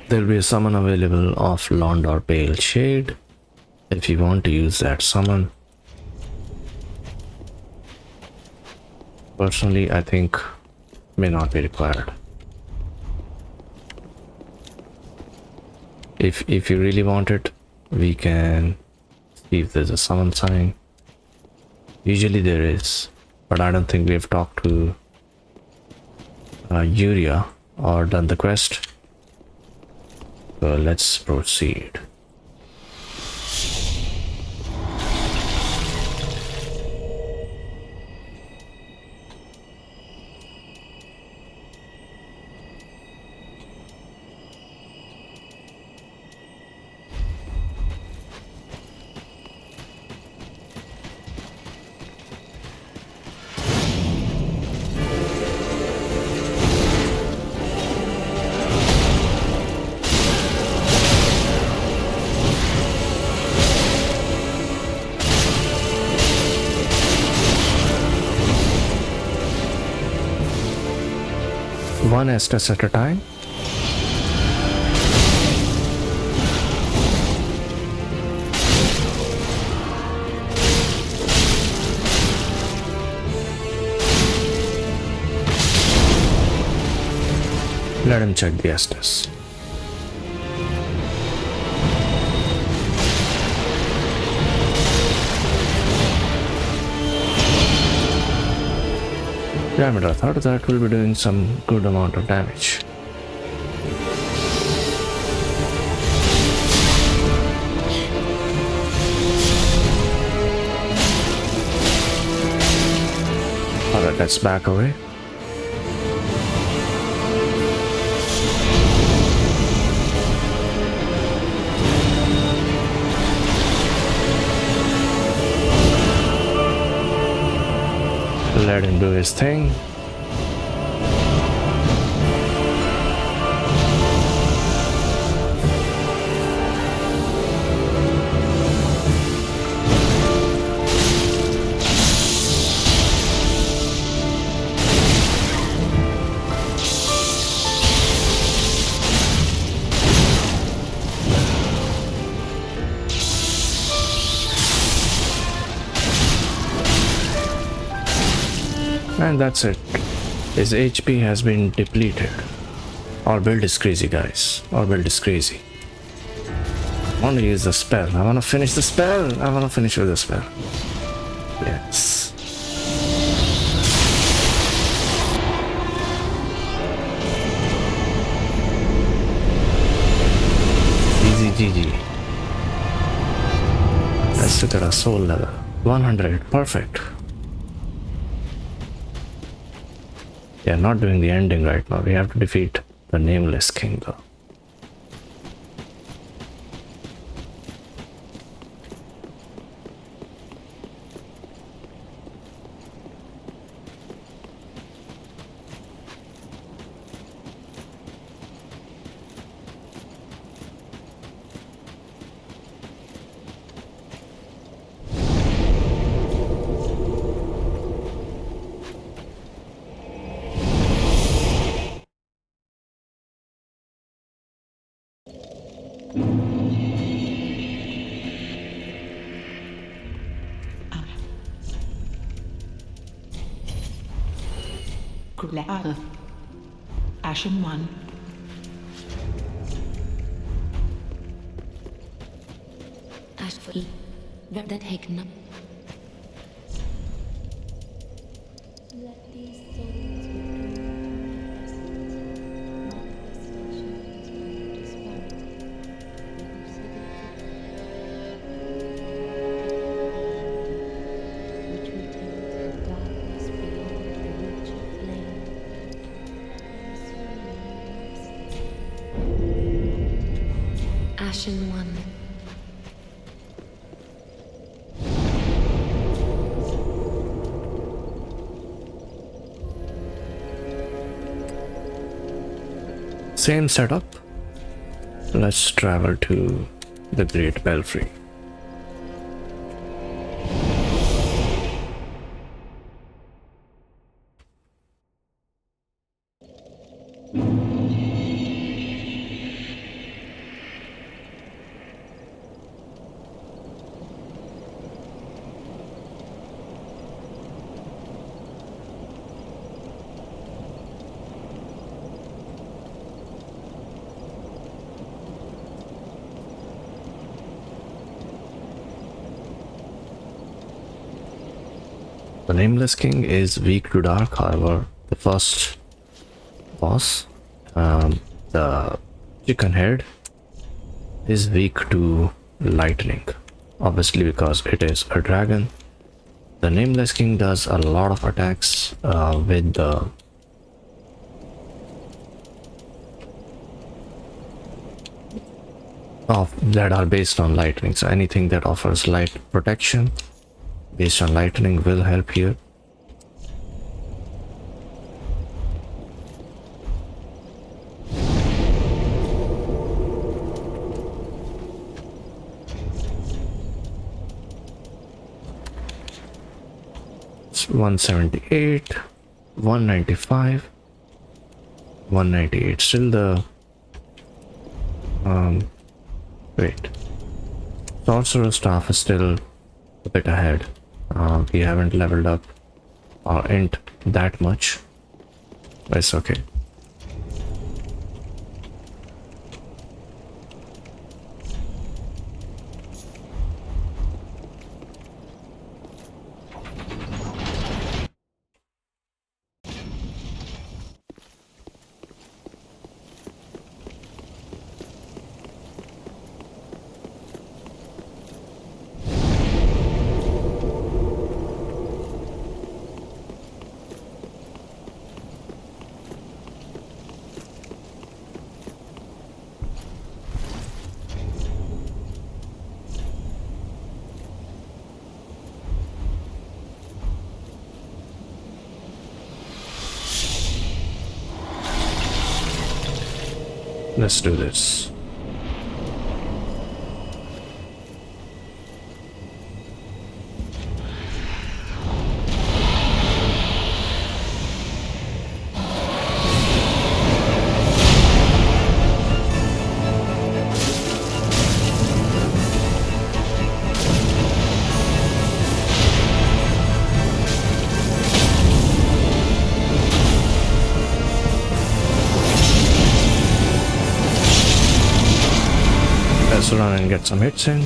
There'll be a summon available of Londor Pale Shade if you want to use that summon. Personally, I think may not be required. If you really want it, we can see if there's a summon sign. Usually there is, but I don't think we have talked to Yuria or done the quest. So let's proceed. one Estus at a time. Let him check the Estus. Damn it, I thought that will be doing some good amount of damage. Alright, let's back away. Let him do his thing. And that's it. His HP has been depleted. Our build is crazy, guys. Our build is crazy. I want to use the spell. I want to finish the spell. I want to finish with the spell. Yes. Easy GG. Let's look at our soul level. 100. Perfect. Yeah, not doing the ending right now. We have to defeat the Nameless King though. Ashen 1. Ash for E. That taken up. Let these souls return to manifestations of disparity. Retreating to darkness beyond the reach of flame. Ashen one. Same setup. Let's travel to the Great Belfry. The Nameless King is weak to dark, however, the first boss, the chicken head, is weak to lightning, obviously because it is a dragon. The Nameless King does a lot of attacks with the that are based on lightning, so anything that offers light protection based on lightning will help here. It's 178, 195, 198. Still the wait. Sorcerer staff is still a bit ahead. We haven't leveled up our int that much. But it's okay. Let's do this. Let's run and get some hits in.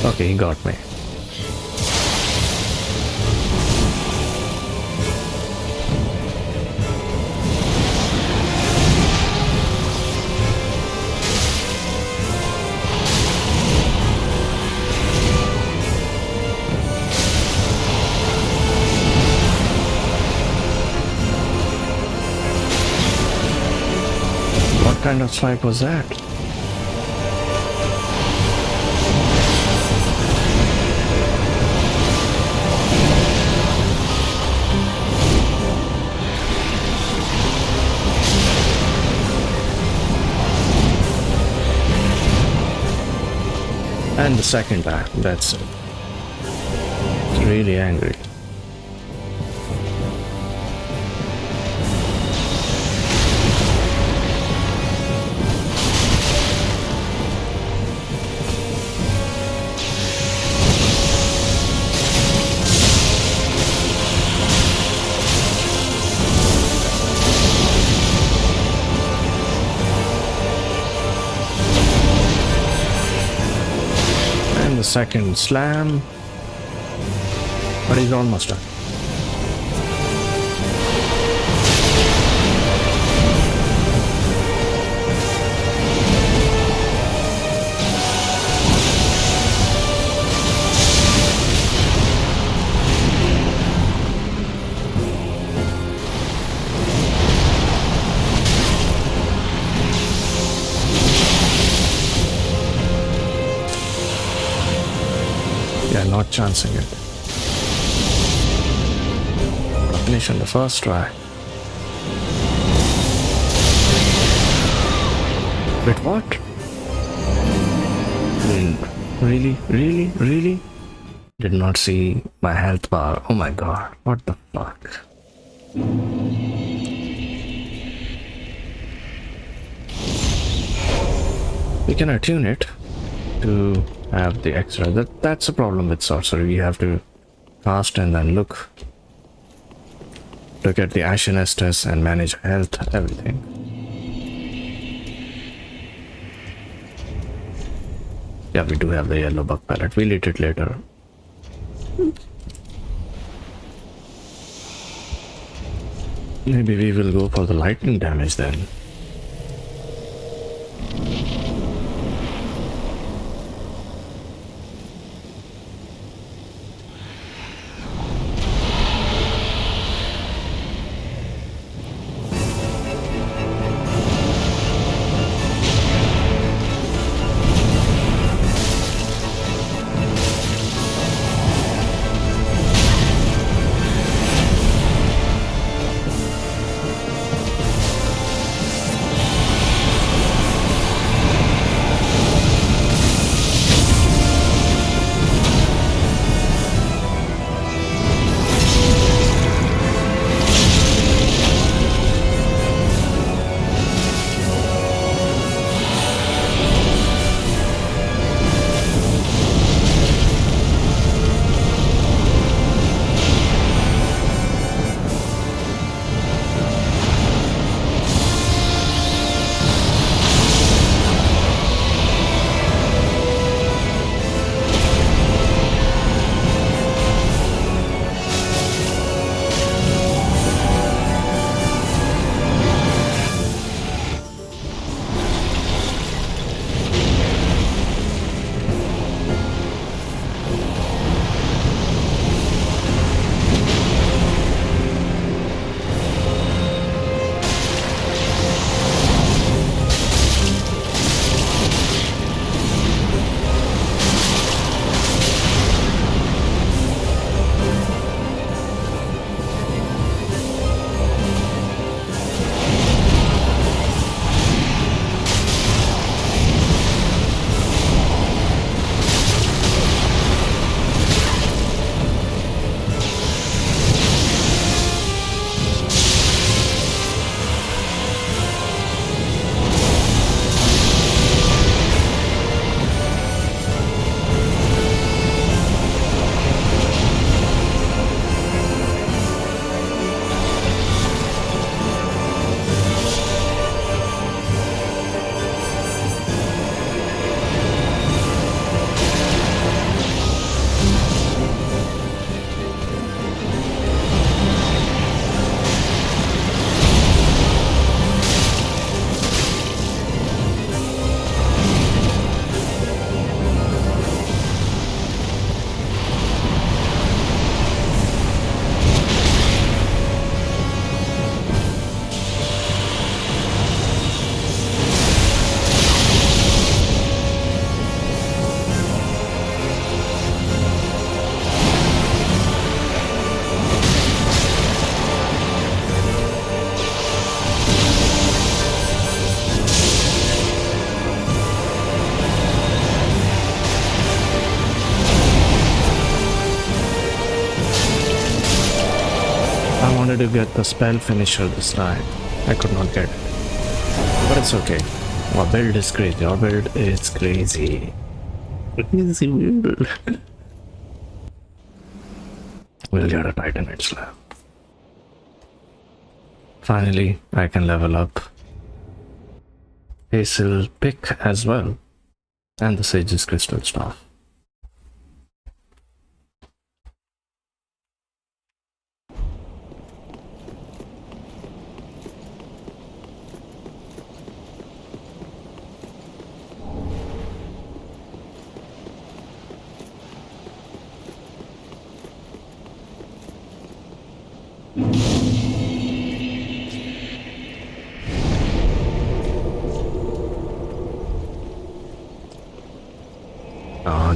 Okay, he got me. What kind of swipe was that? And the second time, that's it. It's really angry. The second slam, but he's almost done. Yeah, not chancing it. Finish on the first try. Wait, what? Really? Did not see my health bar. Oh my god, what the fuck? We can attune it to have the extra. That's a problem with sorcery. You have to cast and then look at the Ashen Estus and manage health, everything. Yeah, we do have the yellow bug palette. We'll eat it later. Maybe we will go for the lightning damage then. wanted to get the spell finisher this time. I could not get it. But it's okay. Our build is crazy. Our build is crazy. Crazy build. We'll get a Titanite slab. Finally, I can level up Hazel Pick as well. And the Sage's Crystal Staff.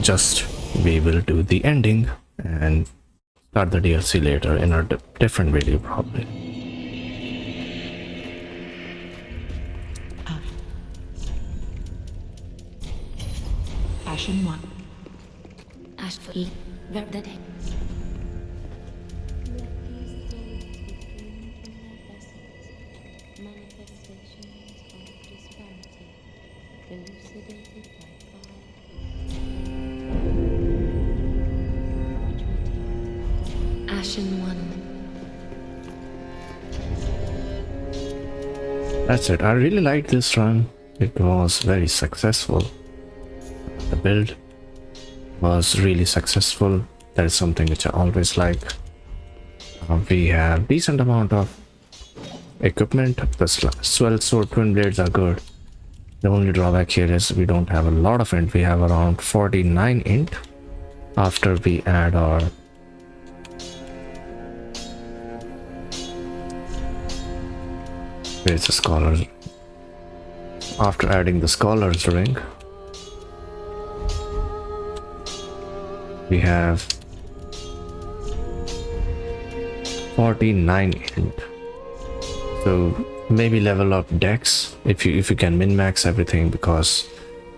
Just we will do the ending and start the DLC later in a different video probably. Ashen 1. Ash for E. Verdant Head. Let these souls return to their vessels, manifestations of disparity, elucidated by fire. Retreating. Ashen 1. That's it. I really liked this run. It was very successful. The build was really successful. That is something which I always like. We have decent amount of equipment. The swell sword twin blades are good. The only drawback here is we don't have a lot of int. We have around 49 int after we add our where's the scholars. After adding the scholars ring, we have 49 int. So maybe level up dex if you can min max everything, because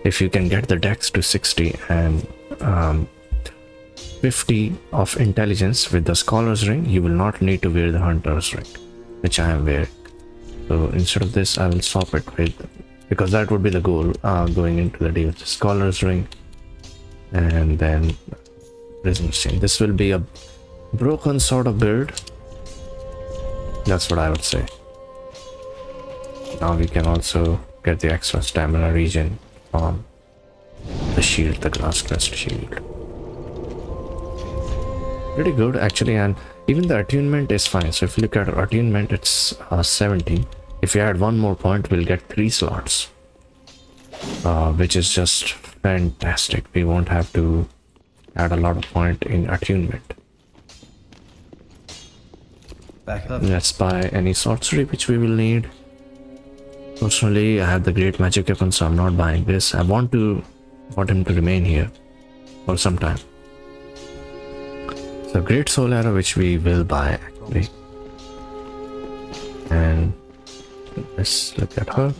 if you can get the dex to 60 and 50 of intelligence with the scholar's ring, you will not need to wear the hunter's ring, which I am wearing. So instead of this, I will swap it with, because that would be the goal going into the DLC, scholar's ring and then prisoner's chain. This will be a broken sort of build. That's what I would say. Now we can also get the extra stamina regen from the shield, the glass crest shield. Pretty good actually, and even the attunement is fine. So if you look at our attunement, it's 70. If you add one more point, we'll get 3 slots, which is just fantastic. We won't have to add a lot of point in attunement. Back up. Let's buy any sorcery which we will need. Personally, I have the great magic weapon, so I'm not buying this. I want him to remain here for some time. So great soul arrow, which we will buy actually. And let's look at her.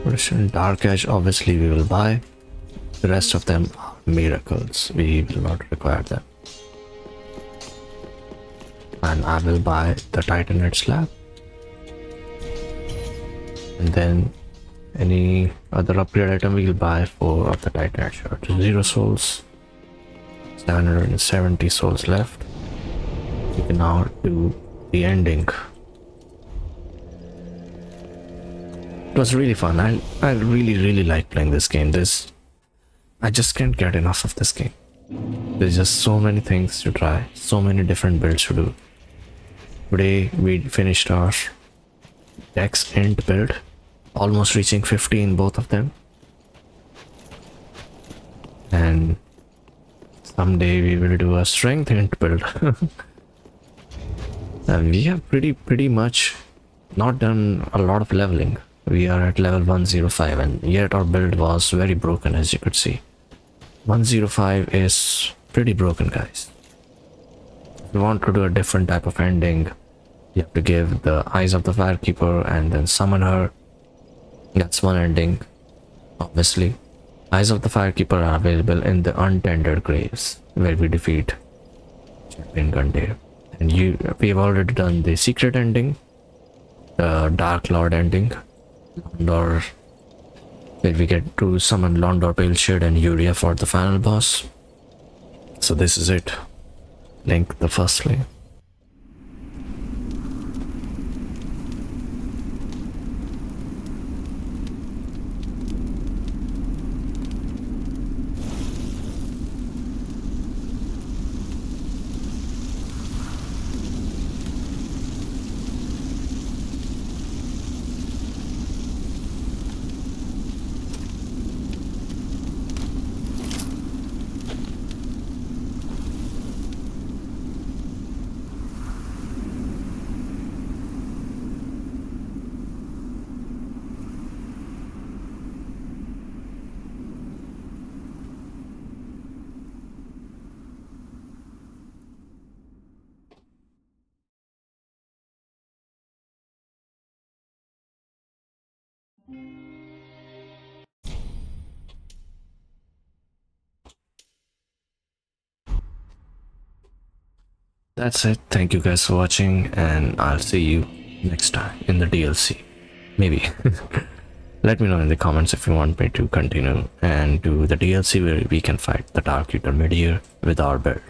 Russian Dark Edge, obviously we will buy. The rest of them are miracles. We will not require them. And I will buy the Titanite slab. And then any other upgrade item we will buy 4 of the Titanite shirt. 0 souls. 770 souls left. We can now do the ending. It was really fun. I really like playing this game. I just can't get enough of this game. There's just so many things to try, so many different builds to do. Today we finished our Dex Int build, almost reaching 50 in both of them. And someday we will do a Strength Int build. And we have pretty much not done a lot of leveling. We are at level 105 and yet our build was very broken, as you could see. 105 is pretty broken, guys. If you want to do a different type of ending, you have to give the Eyes of the Firekeeper and then summon her. That's one ending, obviously. Eyes of the Firekeeper are available in the Untended Graves, where we defeat Champion Gundyr. And we've already done the secret ending, the Dark Lord ending, or where we get to summon Londor Paleshade and Yuria for the final boss. So this is it. Link the firstly. That's it. Thank you guys for watching, and I'll see you next time in the DLC. Maybe. Let me know in the comments if you want me to continue and do the DLC where we can fight the Dark Eater mid-year with our build.